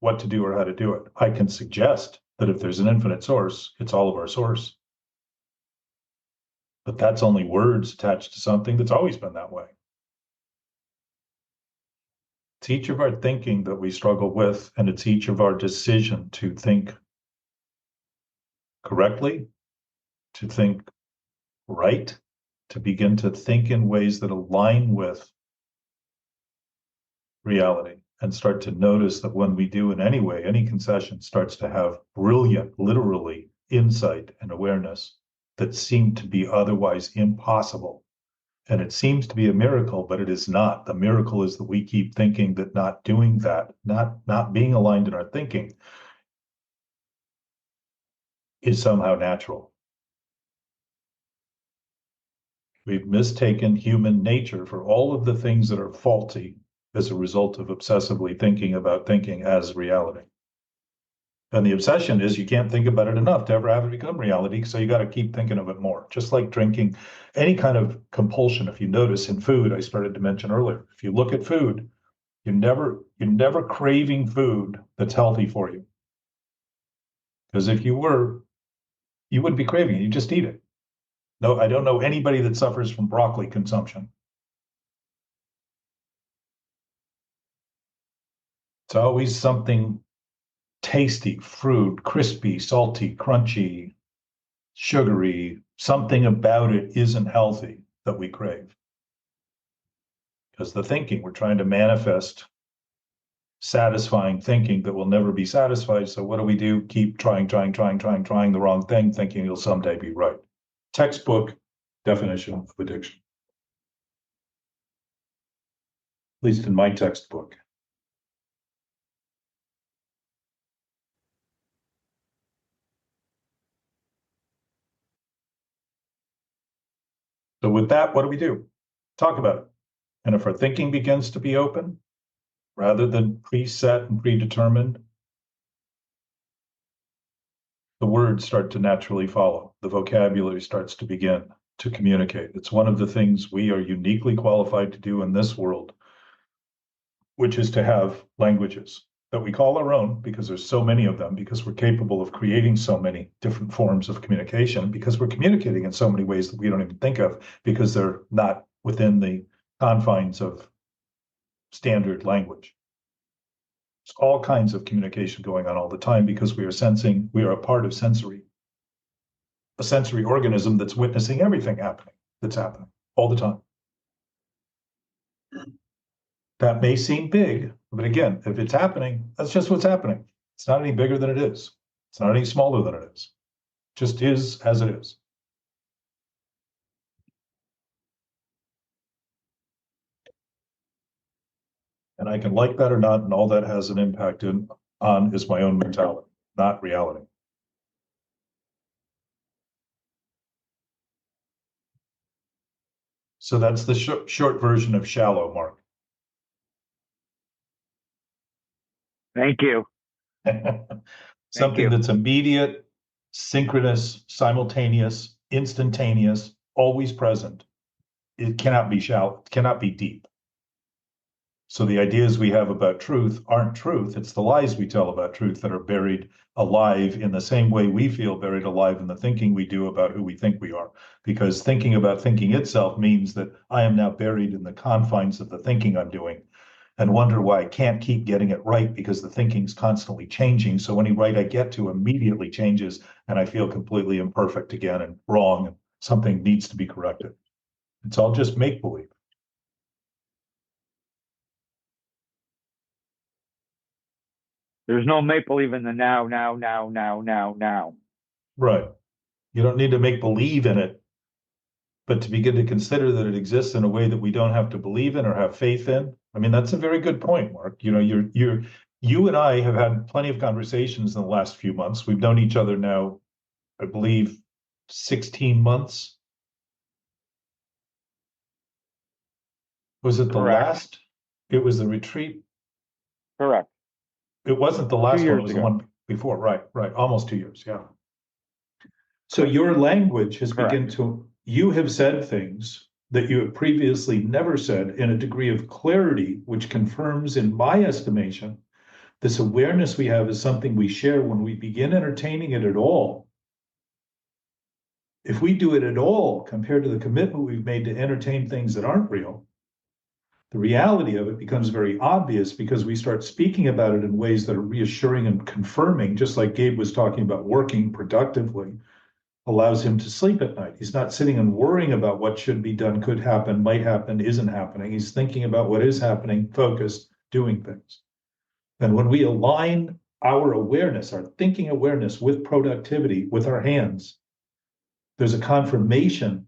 what to do or how to do it. I can suggest that if there's an infinite source, it's all of our source. But that's only words attached to something that's always been that way. It's each of our thinking that we struggle with, and it's each of our decision to think correctly, to think right, to begin to think in ways that align with reality, and start to notice that when we do in any way, any concession starts to have brilliant, literally, insight and awareness that seem to be otherwise impossible. And it seems to be a miracle, but it is not. The miracle is that we keep thinking that not doing that, not being aligned in our thinking, is somehow natural. We've mistaken human nature for all of the things that are faulty as a result of obsessively thinking about thinking as reality. And the obsession is you can't think about it enough to ever have it become reality, so you got to keep thinking of it more. Just like drinking, any kind of compulsion. If you notice in food, I started to mention earlier, if you look at food, you're never craving food that's healthy for you. Because if you were, you wouldn't be craving it, you just eat it. No, I don't know anybody that suffers from broccoli consumption. It's always something tasty, fruit, crispy, salty, crunchy, sugary. Something about it isn't healthy that we crave. Because the thinking, we're trying to manifest satisfying thinking that will never be satisfied. So what do? Keep trying the wrong thing, thinking you'll someday be right. Textbook definition of addiction. At least in my textbook. So with that, what do? Talk about it. And if our thinking begins to be open, rather than preset and predetermined, the words start to naturally follow. The vocabulary starts to begin to communicate. It's one of the things we are uniquely qualified to do in this world, which is to have languages that we call our own, because there's so many of them, because we're capable of creating so many different forms of communication, because we're communicating in so many ways that we don't even think of, because they're not within the confines of standard language. There's all kinds of communication going on all the time because we are sensing, we are a part of a sensory organism that's witnessing everything that's happening all the time. That may seem big, but again, if it's happening, that's just what's happening. It's not any bigger than it is. It's not any smaller than it is. It just is as it is. And I can like that or not, and all that has an impact on is my own mentality, not reality. So that's the short version of shallow, Mark. Thank you. Something that's immediate, synchronous, simultaneous, instantaneous, always present. It cannot be shallow, it cannot be deep. So the ideas we have about truth aren't truth. It's the lies we tell about truth that are buried alive in the same way we feel buried alive in the thinking we do about who we think we are. Because thinking about thinking itself means that I am now buried in the confines of the thinking I'm doing, and wonder why I can't keep getting it right, because the thinking's constantly changing. So any right I get to immediately changes, and I feel completely imperfect again and wrong, and something needs to be corrected. It's all just make-believe. There's no make-believe in the now. Right. You don't need to make believe in it, but to begin to consider that it exists in a way that we don't have to believe in or have faith in. I mean, that's a very good point, Mark. You and I have had plenty of conversations in the last few months. We've known each other now, I believe, 16 months. Was it the Correct. last? It was the retreat. Correct. It wasn't the last 2 one, years it was ago. the one before, right, almost 2 years, yeah. So your language has begun to, you have said things that you have previously never said in a degree of clarity, which confirms, in my estimation, this awareness we have is something we share when we begin entertaining it at all. If we do it at all compared to the commitment we've made to entertain things that aren't real, the reality of it becomes very obvious because we start speaking about it in ways that are reassuring and confirming, just like Gabe was talking about working productively allows him to sleep at night. He's not sitting and worrying about what should be done, could happen, might happen, isn't happening. He's thinking about what is happening, focused, doing things. And when we align our awareness, our thinking awareness with productivity, with our hands, there's a confirmation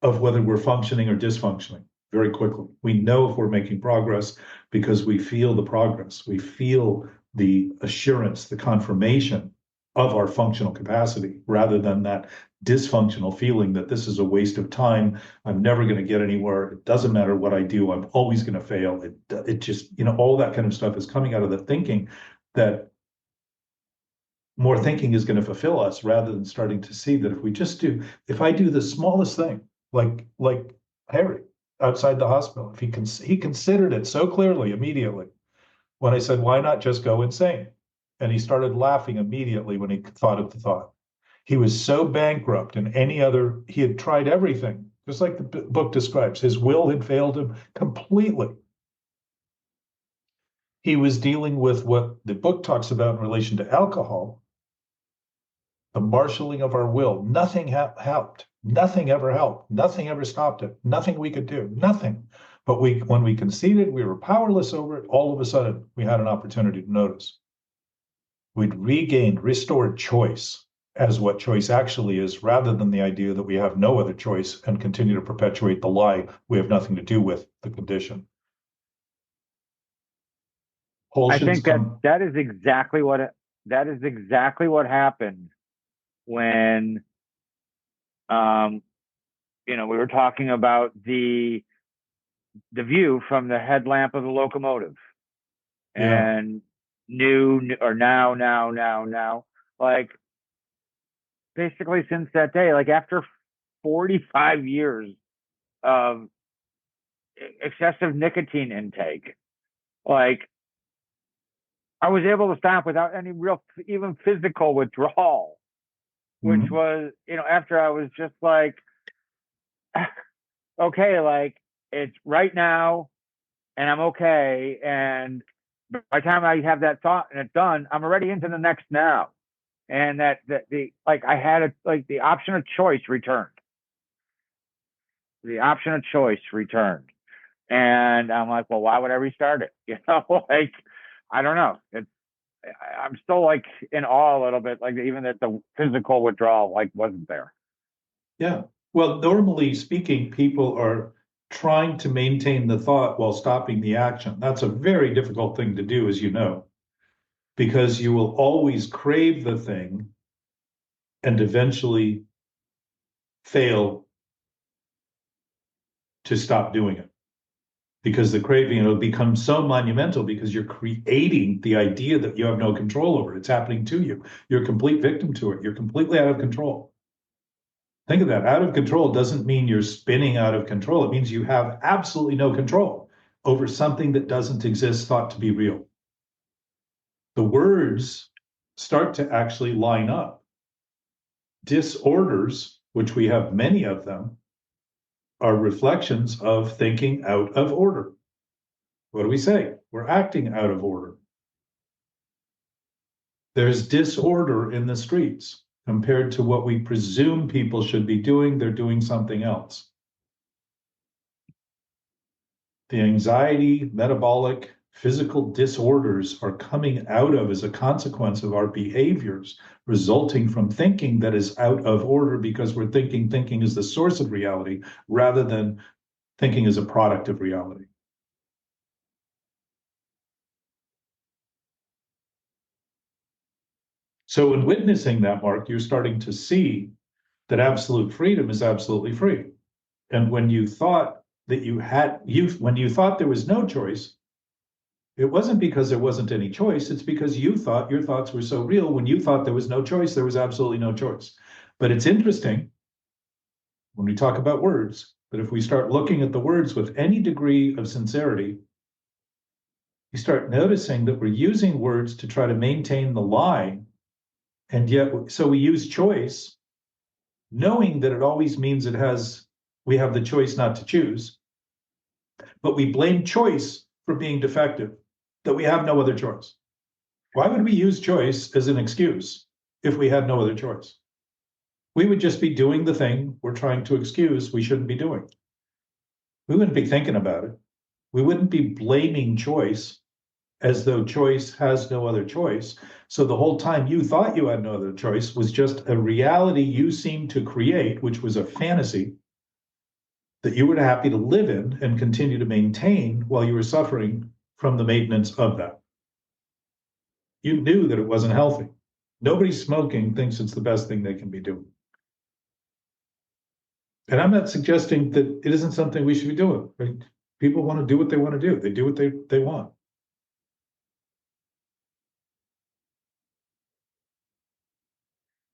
of whether we're functioning or dysfunctioning very quickly. We know if we're making progress because we feel the progress. We feel the assurance, the confirmation of our functional capacity, rather than that dysfunctional feeling that this is a waste of time. I'm never going to get anywhere. It doesn't matter what I do. I'm always going to fail. It just, all that kind of stuff is coming out of the thinking that more thinking is going to fulfill us, rather than starting to see that if I do the smallest thing, like Harry outside the hospital, if he considered it so clearly immediately when I said, why not just go insane? And he started laughing immediately when he thought of the thought. He was so bankrupt in he had tried everything, just like the book describes. His will had failed him completely. He was dealing with what the book talks about in relation to alcohol, the marshaling of our will. Nothing helped. Nothing ever helped. Nothing ever stopped it. Nothing we could do. Nothing. But when we conceded, we were powerless over it. All of a sudden, we had an opportunity to notice. We'd restored choice as what choice actually is, rather than the idea that we have no other choice and continue to perpetuate the lie we have nothing to do with the condition. I think that is exactly what happened when we were talking about the view from the headlamp of the locomotive. Yeah. And now, like basically since that day, like after 45 years of excessive nicotine intake, like I was able to stop without any real even physical withdrawal, which was, after I was just like, okay, like it's right now and I'm okay. And by the time I have that thought and it's done, I'm already into the next now. And I had the option of choice returned. The option of choice returned. And I'm like, well, why would I restart it? I don't know. I'm still in awe a little bit, even that the physical withdrawal wasn't there. Yeah. Well, normally speaking, people are trying to maintain the thought while stopping the action. That's a very difficult thing to do, as you know, because you will always crave the thing and eventually fail to stop doing it. Because the craving, it'll become so monumental because you're creating the idea that you have no control over it. It's happening to you. You're a complete victim to it. You're completely out of control. Think of that. Out of control doesn't mean you're spinning out of control. It means you have absolutely no control over something that doesn't exist, thought to be real. The words start to actually line up. Disorders, which we have many of them, are reflections of thinking out of order. What do we say? We're acting out of order. There's disorder in the streets compared to what we presume people should be doing. They're doing something else. the anxiety, metabolic, physical disorders are coming out of as a consequence of our behaviors resulting from thinking that is out of order because we're thinking is the source of reality rather than thinking is a product of reality. So in witnessing that, Mark, you're starting to see that absolute freedom is absolutely free. And when you thought that when you thought there was no choice, it wasn't because there wasn't any choice. It's because you thought your thoughts were so real. When you thought there was no choice, there was absolutely no choice. But it's interesting when we talk about words, that if we start looking at the words with any degree of sincerity, you start noticing that we're using words to try to maintain the lie. And yet, so we use choice, knowing that it always means we have the choice not to choose. But we blame choice for being defective, that we have no other choice. Why would we use choice as an excuse if we had no other choice? We would just be doing the thing we're trying to excuse we shouldn't be doing. We wouldn't be thinking about it. We wouldn't be blaming choice as though choice has no other choice. So the whole time you thought you had no other choice was just a reality you seemed to create, which was a fantasy that you were happy to live in and continue to maintain while you were suffering from the maintenance of that. You knew that it wasn't healthy. Nobody smoking thinks it's the best thing they can be doing. And I'm not suggesting that it isn't something we should be doing. Right? People want to do what they want to do. They do what they want.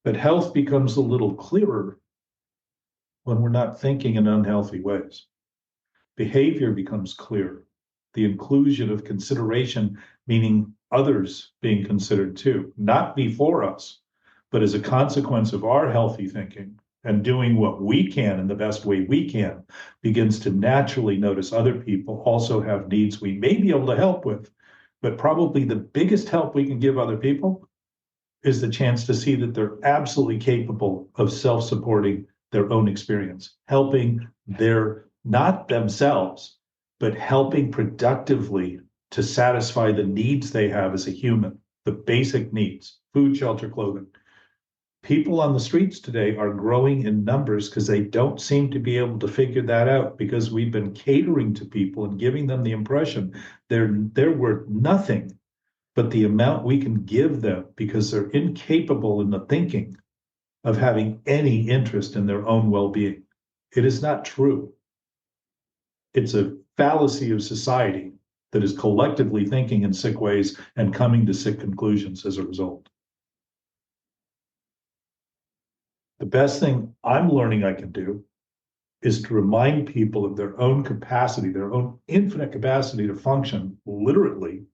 But health becomes a little clearer when we're not thinking in unhealthy ways. Behavior becomes clear. The inclusion of consideration, meaning others being considered too, not before us, but as a consequence of our healthy thinking and doing what we can in the best way we can, begins to naturally notice other people also have needs we may be able to help with. But probably the biggest help we can give other people is the chance to see that they're absolutely capable of self-supporting their own experience, helping not themselves, but helping productively to satisfy the needs they have as a human, the basic needs, food, shelter, clothing. People on the streets today are growing in numbers because they don't seem to be able to figure that out, because we've been catering to people and giving them the impression they're worth nothing but the amount we can give them, because they're incapable in the thinking of having any interest in their own well-being. It is not true. It's a fallacy of society that is collectively thinking in sick ways and coming to sick conclusions as a result. The best thing I'm learning I can do is to remind people of their own capacity, their own infinite capacity to function literally,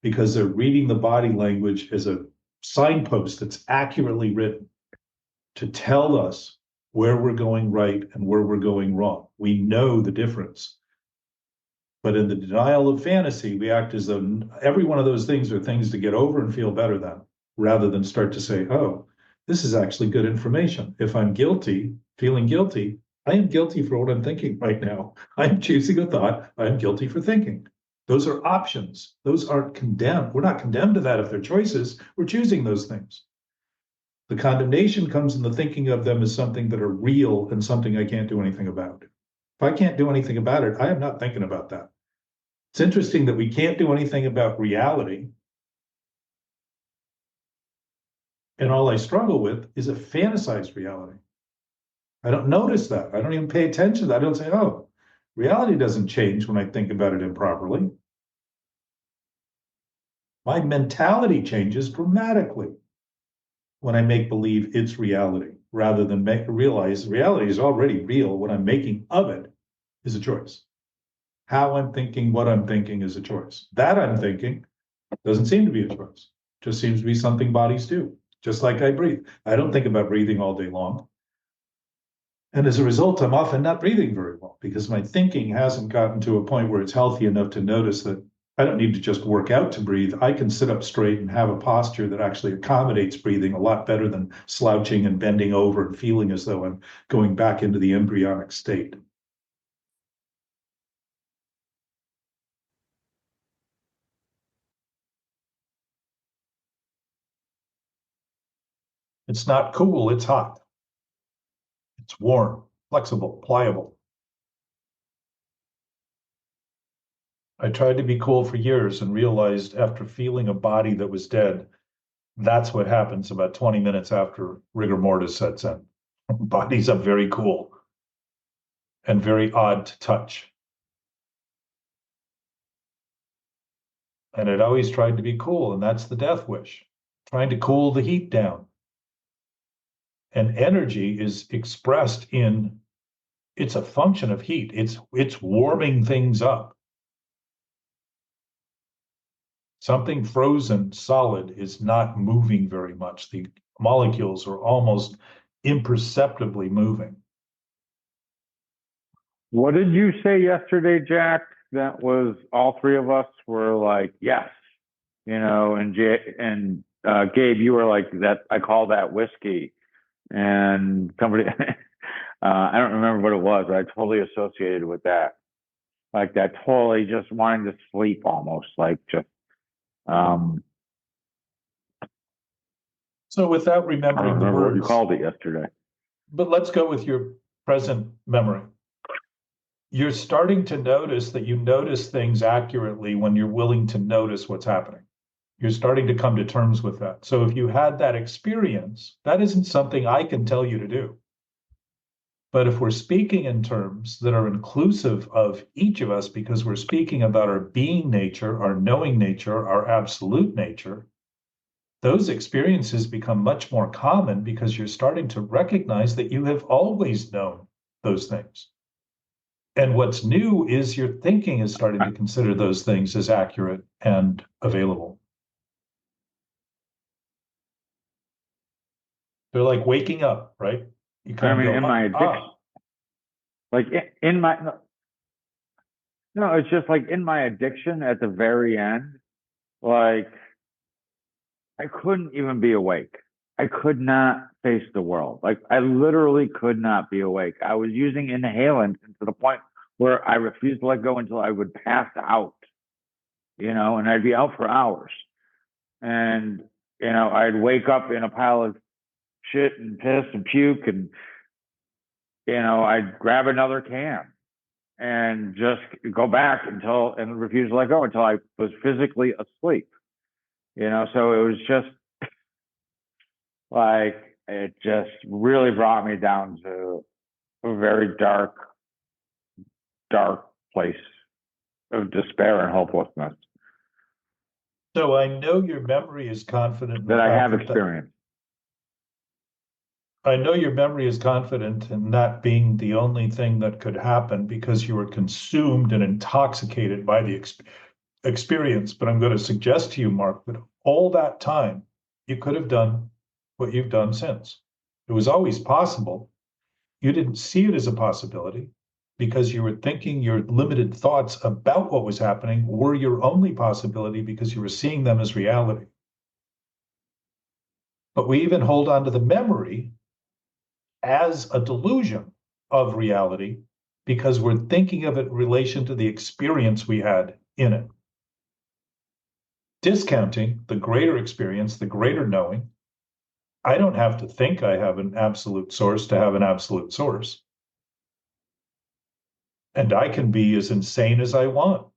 because they're reading the body language as a signpost that's accurately written to tell us where we're going right and where we're going wrong. We know the difference. But in the denial of fantasy, we act as though every one of those things are things to get over and feel better than, rather than start to say, oh, this is actually good information. If I'm guilty, feeling guilty, I am guilty for what I'm thinking right now. I'm choosing a thought. I'm guilty for thinking. Those are options. Those aren't condemned. We're not condemned to that if they're choices. We're choosing those things. The condemnation comes in the thinking of them as something that are real and something I can't do anything about. If I can't do anything about it, I am not thinking about that. It's interesting that we can't do anything about reality. And all I struggle with is a fantasized reality. I don't notice that. I don't even pay attention to that. I don't say, oh, reality doesn't change when I think about it improperly. My mentality changes dramatically when I make believe it's reality, rather than realize reality is already real. What I'm making of it is a choice. How I'm thinking, what I'm thinking is a choice. That I'm thinking doesn't seem to be a choice. Just seems to be something bodies do, just like I breathe. I don't think about breathing all day long. And as a result, I'm often not breathing very well because my thinking hasn't gotten to a point where it's healthy enough to notice that I don't need to just work out to breathe. I can sit up straight and have a posture that actually accommodates breathing a lot better than slouching and bending over and feeling as though I'm going back into the embryonic state. It's not cool, it's hot. It's warm, flexible, pliable. I tried to be cool for years and realized after feeling a body that was dead, that's what happens about 20 minutes after rigor mortis sets in. Bodies are very cool and very odd to touch. And it always tried to be cool, and that's the death wish, trying to cool the heat down. And energy is expressed in, it's a function of heat. It's warming things up. Something frozen solid is not moving very much. The molecules are almost imperceptibly moving. What did you say yesterday, Jack? That was all three of us were like, yes, and Gabe, you were like that. I call that whiskey, and somebody, I don't remember what it was, but I totally associated with that, like that totally just wanting to sleep, almost like just. So without I remembering don't the remember what you words, called it yesterday. but let's go with your present memory. You're starting to notice that you notice things accurately when you're willing to notice what's happening. You're starting to come to terms with that. So if you had that experience, that isn't something I can tell you to do. But if we're speaking in terms that are inclusive of each of us, because we're speaking about our being nature, our knowing nature, our absolute nature, those experiences become much more common because you're starting to recognize that you have always known those things. And what's new is your thinking is starting to consider those things as accurate and available. They're like waking up, right? You kind of go, in my addiction, like in my, no, it's just like in my addiction at the very end, like I couldn't even be awake. I could not face the world. Like I literally could not be awake. I was using inhalants to the point where I refused to let go until I would pass out, and I'd be out for hours. And, I'd wake up in a pile of shit and piss and puke, and, I'd grab another can and just go back and refuse to let go until I was physically asleep. So it was just like, it just really brought me down to a very dark place of despair and hopelessness. So I know your memory is confident that I have experienced. I know your memory is confident in that being the only thing that could happen because you were consumed and intoxicated by the experience. But I'm going to suggest to you, Mark, that all that time you could have done what you've done since. It was always possible. You didn't see it as a possibility because you were thinking your limited thoughts about what was happening were your only possibility because you were seeing them as reality. But we even hold on to the memory as a delusion of reality because we're thinking of it in relation to the experience we had in it. Discounting the greater experience, the greater knowing. I don't have to think I have an absolute source to have an absolute source. And I can be as insane as I want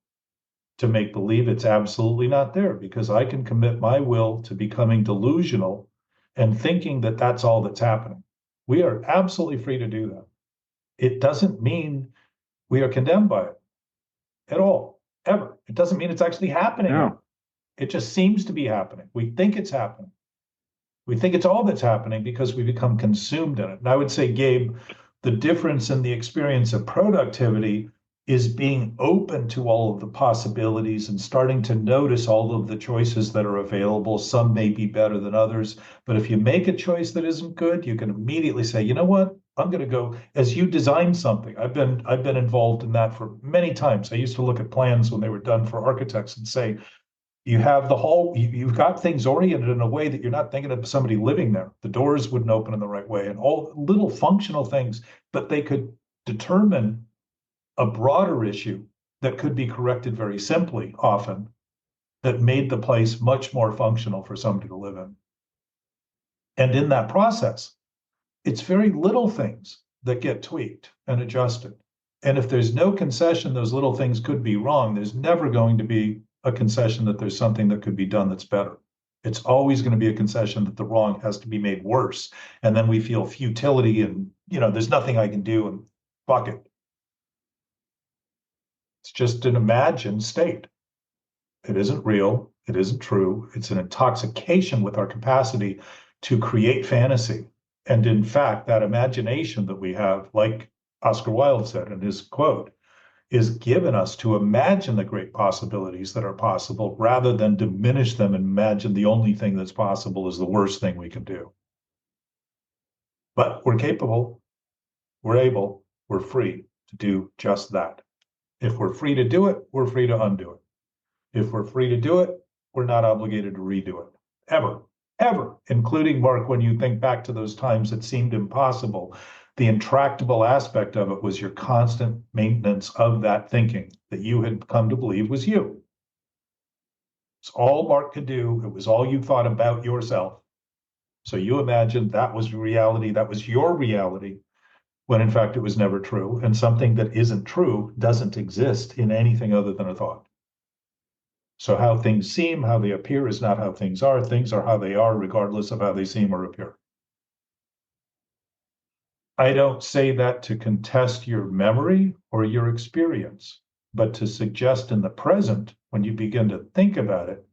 to make believe it's absolutely not there because I can commit my will to becoming delusional and thinking that that's all that's happening. We are absolutely free to do that. It doesn't mean we are condemned by it at all, ever. It doesn't mean it's actually happening. No. It just seems to be happening. We think it's happening. We think it's all that's happening because we become consumed in it. And I would say, Gabe, the difference in the experience of productivity is being open to all of the possibilities and starting to notice all of the choices that are available. Some may be better than others, but if you make a choice that isn't good, you can immediately say, you know what? I'm going to go as you design something. I've been involved in that for many times. I used to look at plans when they were done for architects and say, you have the whole, you've got things oriented in a way that you're not thinking of somebody living there. The doors wouldn't open in the right way and all little functional things, but they could determine a broader issue that could be corrected very simply often that made the place much more functional for somebody to live in. And in that process, it's very little things that get tweaked and adjusted. And if there's no concession, those little things could be wrong. There's never going to be a concession that there's something that could be done that's better. It's always going to be a concession that the wrong has to be made worse. And then we feel futility and, there's nothing I can do and fuck it. It's just an imagined state. It isn't real. It isn't true. It's an intoxication with our capacity to create fantasy. And in fact, that imagination that we have, like Oscar Wilde said in his quote, is given us to imagine the great possibilities that are possible rather than diminish them and imagine the only thing that's possible is the worst thing we can do. But we're capable, we're able, we're free to do just that. If we're free to do it, we're free to undo it. If we're free to do it, we're not obligated to redo it. Ever, including, Mark, when you think back to those times that seemed impossible, the intractable aspect of it was your constant maintenance of that thinking that you had come to believe was you. It's all Mark could do. It was all you thought about yourself. So you imagined that was reality, that was your reality, when in fact it was never true. And something that isn't true doesn't exist in anything other than a thought. So how things seem, how they appear is not how things are. Things are how they are, regardless of how they seem or appear. I don't say that to contest your memory or your experience, but to suggest in the present, when you begin to think about it,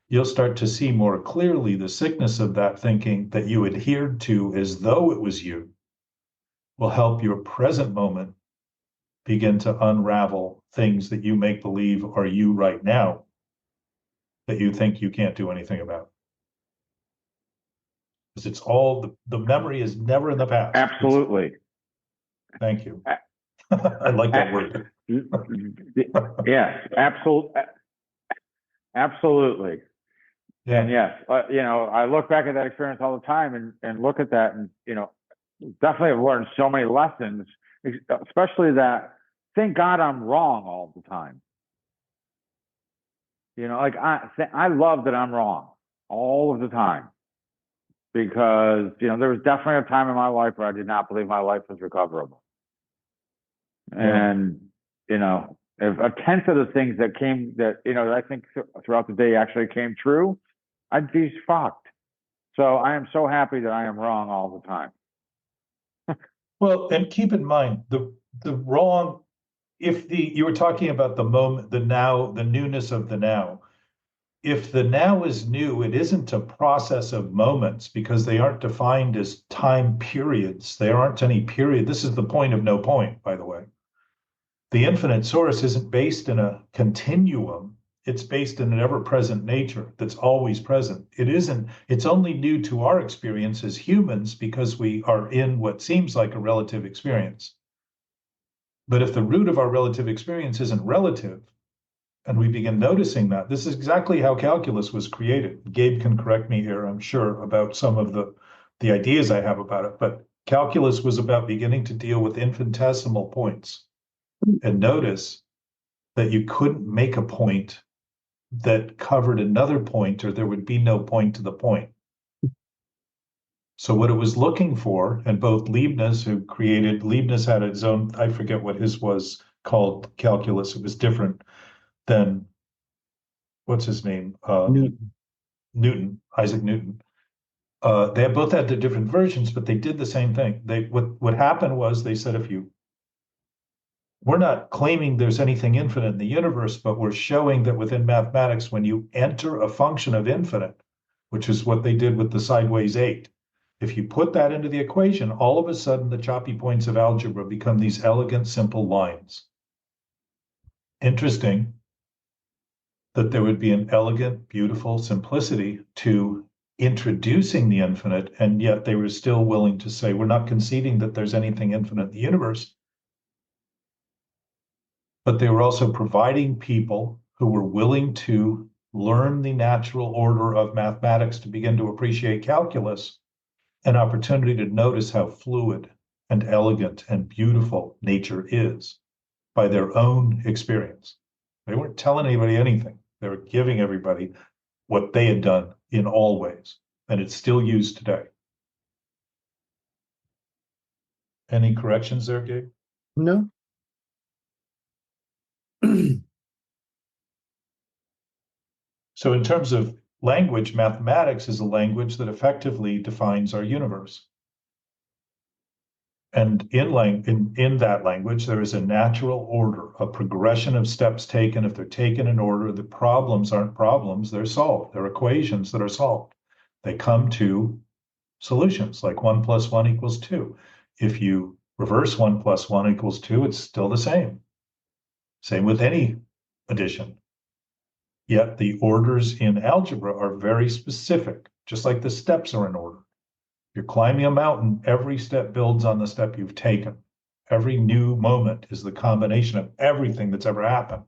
you'll start to see more clearly the sickness of that thinking that you adhered to as though it was you will help your present moment begin to unravel things that you make believe are you right now that you think you can't do anything about. Because it's all, the memory is never in the past. Absolutely. Thank you. I like that word. Yes, absolutely. Yeah. And yes, I look back at that experience all the time and look at that and, definitely have learned so many lessons, especially that, thank God I'm wrong all the time. I love that I'm wrong all of the time because, there was definitely a time in my life where I did not believe my life was recoverable. Yeah. And, if a tenth of the things that I think throughout the day actually came true, I'd be fucked. So I am so happy that I am wrong all the time. Well, and keep in mind the wrong, you were talking about the moment, the now, the newness of the now. If the now is new, it isn't a process of moments because they aren't defined as time periods. There aren't any period. This is the point of no point, by the way. The infinite source isn't based in a continuum. It's based in an ever-present nature that's always present. It's only new to our experience as humans because we are in what seems like a relative experience. But if the root of our relative experience isn't relative, and we begin noticing that, this is exactly how calculus was created. Gabe can correct me here, I'm sure, about some of the ideas I have about it, but calculus was about beginning to deal with infinitesimal points and notice that you couldn't make a point that covered another point or there would be no point to the point. So what it was looking for, and both Leibniz had its own, I forget what his was called, calculus. It was different than, what's his name? Newton, Isaac Newton. They both had their different versions, but they did the same thing. What happened was they said, we're not claiming there's anything infinite in the universe, but we're showing that within mathematics, when you enter a function of infinite, which is what they did with the sideways 8, if you put that into the equation, all of a sudden the choppy points of algebra become these elegant, simple lines. Interesting that there would be an elegant, beautiful simplicity to introducing the infinite, and yet they were still willing to say, we're not conceding that there's anything infinite in the universe. But they were also providing people who were willing to learn the natural order of mathematics to begin to appreciate calculus, an opportunity to notice how fluid and elegant and beautiful nature is by their own experience. They weren't telling anybody anything. They were giving everybody what they had done in all ways, and it's still used today. Any corrections there, Gabe? No. So in terms of language, mathematics is a language that effectively defines our universe. And in that language, there is a natural order, a progression of steps taken. If they're taken in order, the problems aren't problems, they're solved. They're equations that are solved. They come to solutions, like 1 + 1 = 2. If you reverse 1 + 1 = 2, it's still the same. Same with any addition. Yet the orders in algebra are very specific, just like the steps are in order. You're climbing a mountain, every step builds on the step you've taken. Every new moment is the combination of everything that's ever happened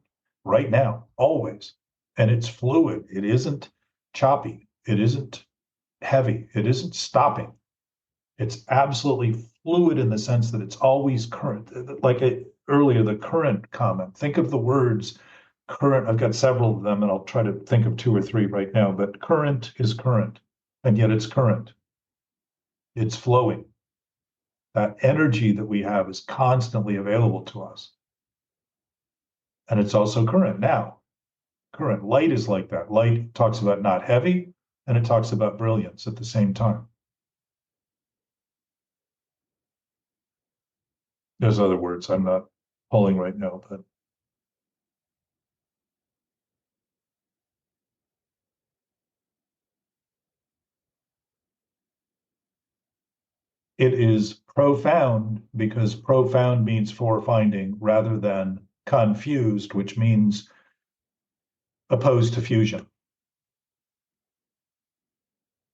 right now, always. And it's fluid. It isn't choppy. It isn't heavy. It isn't stopping. It's absolutely fluid in the sense that it's always current. Like earlier, the current comment. Think of the words current. I've got several of them, and I'll try to think of 2 or 3 right now, but current is current, and yet it's current. It's flowing. That energy that we have is constantly available to us. And it's also current now. Current light is like that. Light talks about not heavy, and it talks about brilliance at the same time. There's other words I'm not pulling right now, but it is profound because profound means forefinding rather than confused, which means opposed to fusion.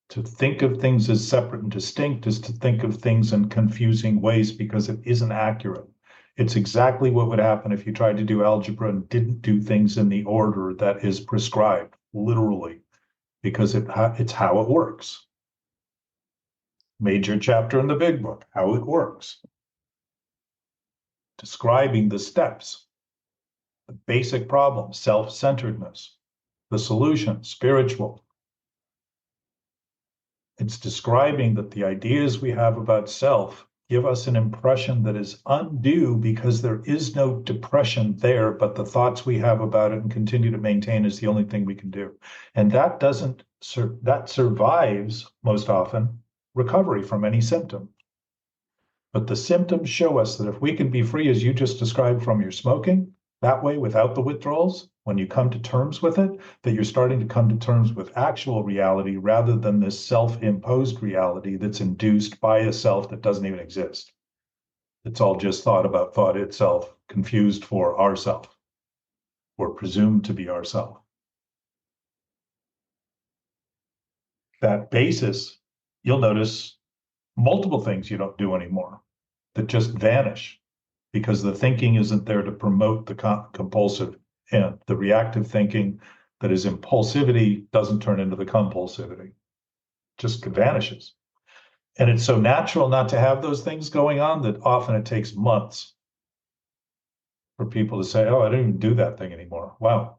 To think of things as separate and distinct is to think of things in confusing ways because it isn't accurate. It's exactly what would happen if you tried to do algebra and didn't do things in the order that is prescribed, literally, because it's how it works. Major chapter in the big book, how it works. Describing the steps, the basic problem, self-centeredness, the solution, spiritual. It's describing that the ideas we have about self give us an impression that is undue because there is no depression there, but the thoughts we have about it and continue to maintain is the only thing we can do. And that that survives most often recovery from any symptom. But the symptoms show us that if we can be free, as you just described, from your smoking, that way, without the withdrawals, when you come to terms with it, that you're starting to come to terms with actual reality rather than this self-imposed reality that's induced by a self that doesn't even exist. It's all just thought about thought itself, confused for ourself, or presumed to be ourself. That basis, you'll notice multiple things you don't do anymore that just vanish because the thinking isn't there to promote the compulsive end. The reactive thinking that is impulsivity doesn't turn into the compulsivity, just vanishes. And it's so natural not to have those things going on that often it takes months for people to say, oh, I didn't even do that thing anymore. Wow.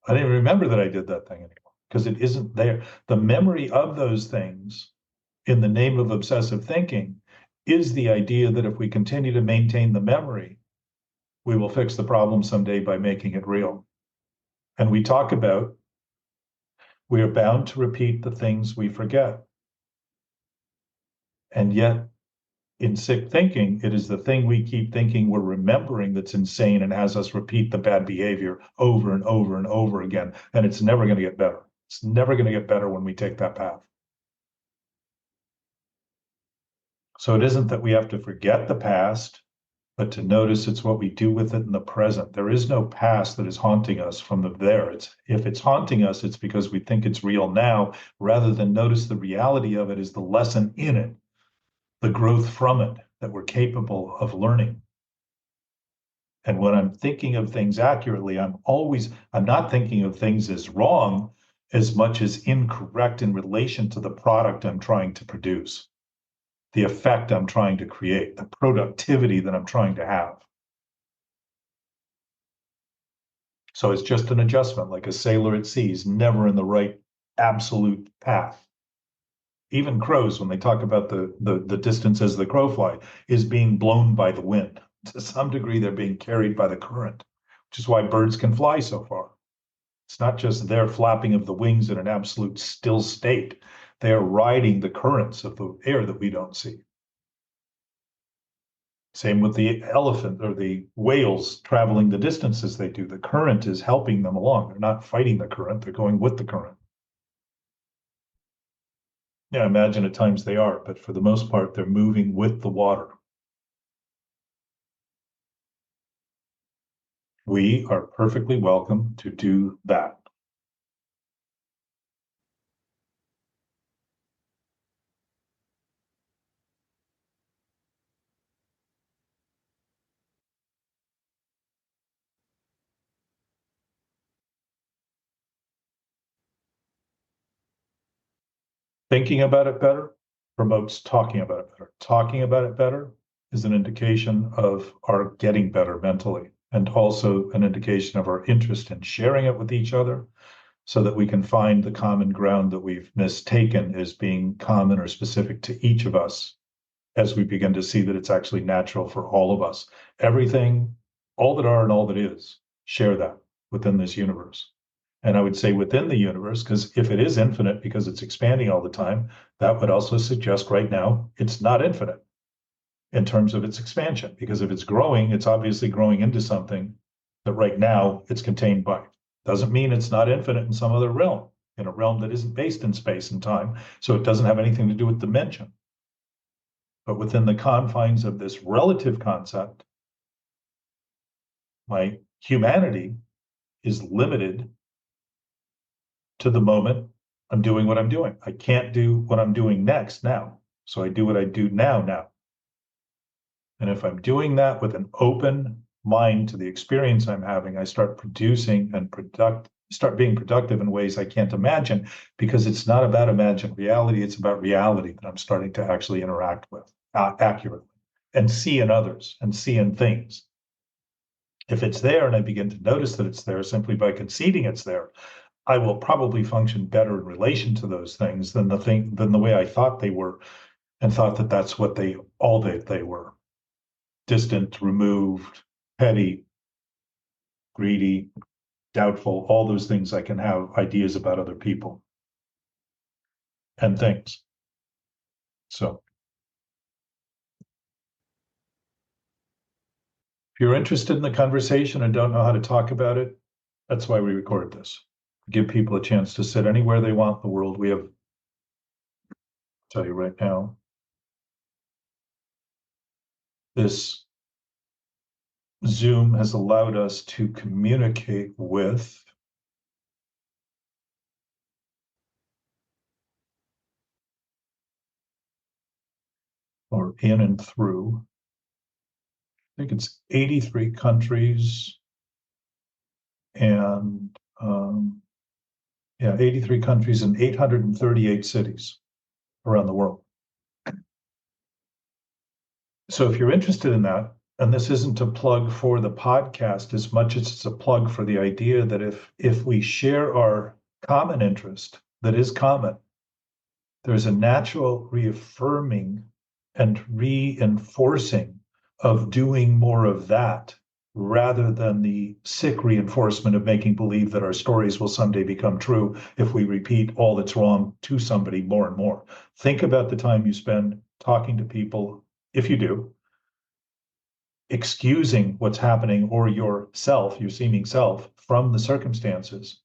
I didn't even remember that I did that thing anymore because it isn't there. The memory of those things in the name of obsessive thinking is the idea that if we continue to maintain the memory, we will fix the problem someday by making it real. And we talk about we are bound to repeat the things we forget. And yet, in sick thinking, it is the thing we keep thinking we're remembering that's insane and has us repeat the bad behavior over and over and over again. And it's never going to get better. It's never going to get better when we take that path. So it isn't that we have to forget the past, but to notice it's what we do with it in the present. There is no past that is haunting us from there. If it's haunting us, it's because we think it's real now, rather than notice the reality of it is the lesson in it, the growth from it that we're capable of learning. And when I'm thinking of things accurately, I'm not thinking of things as wrong as much as incorrect in relation to the product I'm trying to produce, the effect I'm trying to create, the productivity that I'm trying to have. So it's just an adjustment, like a sailor at sea is never in the right absolute path. even crows, when they talk about the distance as the crow fly, is being blown by the wind. To some degree, they're being carried by the current, which is why birds can fly so far. It's not just their flapping of the wings in an absolute still state. They are riding the currents of the air that we don't see. Same with the elephant or the whales traveling the distances they do. The current is helping them along. They're not fighting the current, they're going with the current. Yeah, I imagine at times they are, but for the most part, they're moving with the water. We are perfectly welcome to do that. Thinking about it better promotes talking about it better. Talking about it better is an indication of our getting better mentally, and also an indication of our interest in sharing it with each other, so that we can find the common ground that we've mistaken as being common or specific to each of us, as we begin to see that it's actually natural for all of us. Everything, all that are and all that is, share that within this universe. And I would say within the universe, because if it is infinite because it's expanding all the time, that would also suggest right now it's not infinite in terms of its expansion. Because if it's growing, it's obviously growing into something that right now it's contained by. Doesn't mean it's not infinite in some other realm, in a realm that isn't based in space and time. So it doesn't have anything to do with dimension. But within the confines of this relative concept, my humanity is limited to the moment I'm doing what I'm doing. I can't do what I'm doing next now. So I do what I do now. And if I'm doing that with an open mind to the experience I'm having, I start producing and start being productive in ways I can't imagine, because it's not about imagined reality. It's about reality that I'm starting to actually interact with accurately and see in others and see in things. If it's there and I begin to notice that it's there simply by conceding it's there, I will probably function better in relation to those things than the way I thought they were, and thought that that's what they were. Distant, removed, petty, greedy, doubtful, all those things. I can have ideas about other people and things. So if you're interested in the conversation and don't know how to talk about it, that's why we record this. Give people a chance to sit anywhere they want in the world. We have, I'll tell you right now, this Zoom has allowed us to communicate with or in and through, I think it's 83 countries and 83 countries and 838 cities around the world. So if you're interested in that, and this isn't a plug for the podcast as much as it's a plug for the idea that if we share our common interest that is common, there's a natural reaffirming and reinforcing of doing more of that, rather than the sick reinforcement of making believe that our stories will someday become true if we repeat all that's wrong to somebody more and more. Think about the time you spend talking to people, if you do, excusing what's happening, or yourself, your seeming self, from the circumstances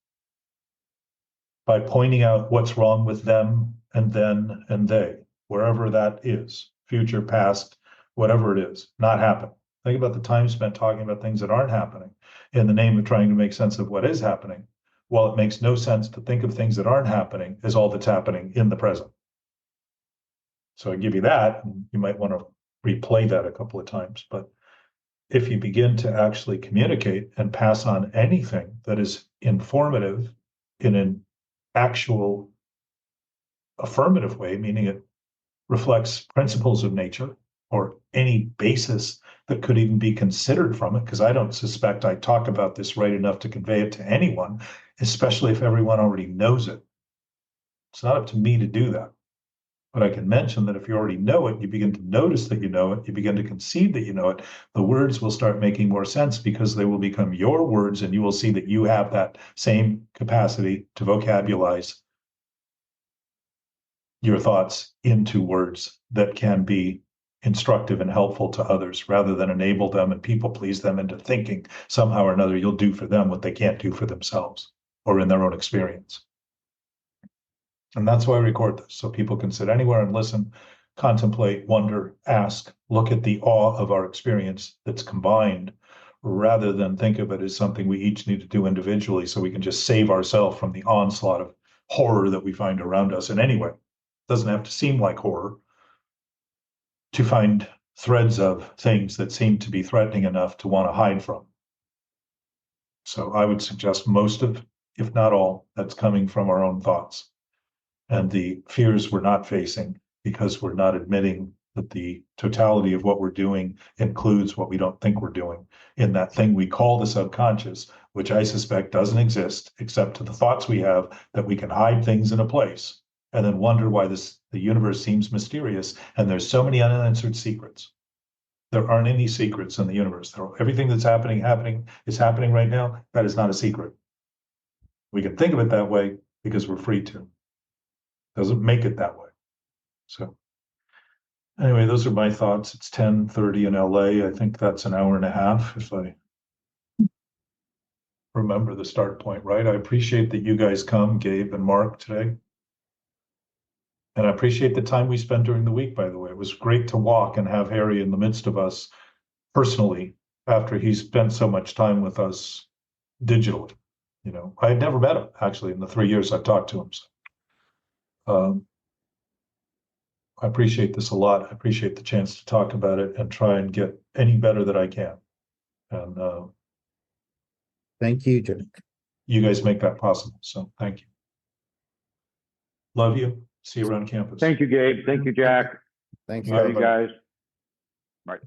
by pointing out what's wrong with them and then and they, wherever that is, future, past, whatever it is, not happen. Think about the time spent talking about things that aren't happening in the name of trying to make sense of what is happening. Well, it makes no sense to think of things that aren't happening as all that's happening in the present. So I give you that, and you might want to replay that a couple of times. But if you begin to actually communicate and pass on anything that is informative in an actual affirmative way, meaning it reflects principles of nature or any basis that could even be considered from it, because I don't suspect I talk about this right enough to convey it to anyone, especially if everyone already knows it. It's not up to me to do that. But I can mention that if you already know it, you begin to notice that you know it, you begin to concede that you know it, the words will start making more sense because they will become your words, and you will see that you have that same capacity to vocabularize your thoughts into words that can be instructive and helpful to others, rather than enable them and people please them into thinking somehow or another you'll do for them what they can't do for themselves or in their own experience. And that's why I record this, so people can sit anywhere and listen, contemplate, wonder, ask, look at the awe of our experience that's combined, rather than think of it as something we each need to do individually so we can just save ourselves from the onslaught of horror that we find around us in any way. It doesn't have to seem like horror to find threads of things that seem to be threatening enough to want to hide from. So I would suggest most of, if not all, that's coming from our own thoughts and the fears we're not facing because we're not admitting that the totality of what we're doing includes what we don't think we're doing in that thing we call the subconscious, which I suspect doesn't exist except to the thoughts we have that we can hide things in a place and then wonder why the universe seems mysterious and there's so many unanswered secrets. There aren't any secrets in the universe. Everything that's happening is happening right now. That is not a secret. We can think of it that way because we're free to. Doesn't make it that way. So anyway, those are my thoughts. It's 10:30 in LA. I think that's an hour and a half if I remember the start point right. I appreciate that you guys come, Gabe and Mark, today. And I appreciate the time we spent during the week, by the way. It was great to walk and have Harry in the midst of us personally after he spent so much time with us digitally. You know, I had never met him actually in the 3 years I've talked to him. So, I appreciate this a lot. I appreciate the chance to talk about it and try and get any better that I can. And Thank you, Jack. You guys make that possible. So thank you. Love you. See you around campus. Thank you, Gabe. Thank you, Jack. Thanks. Love you guys. Bye.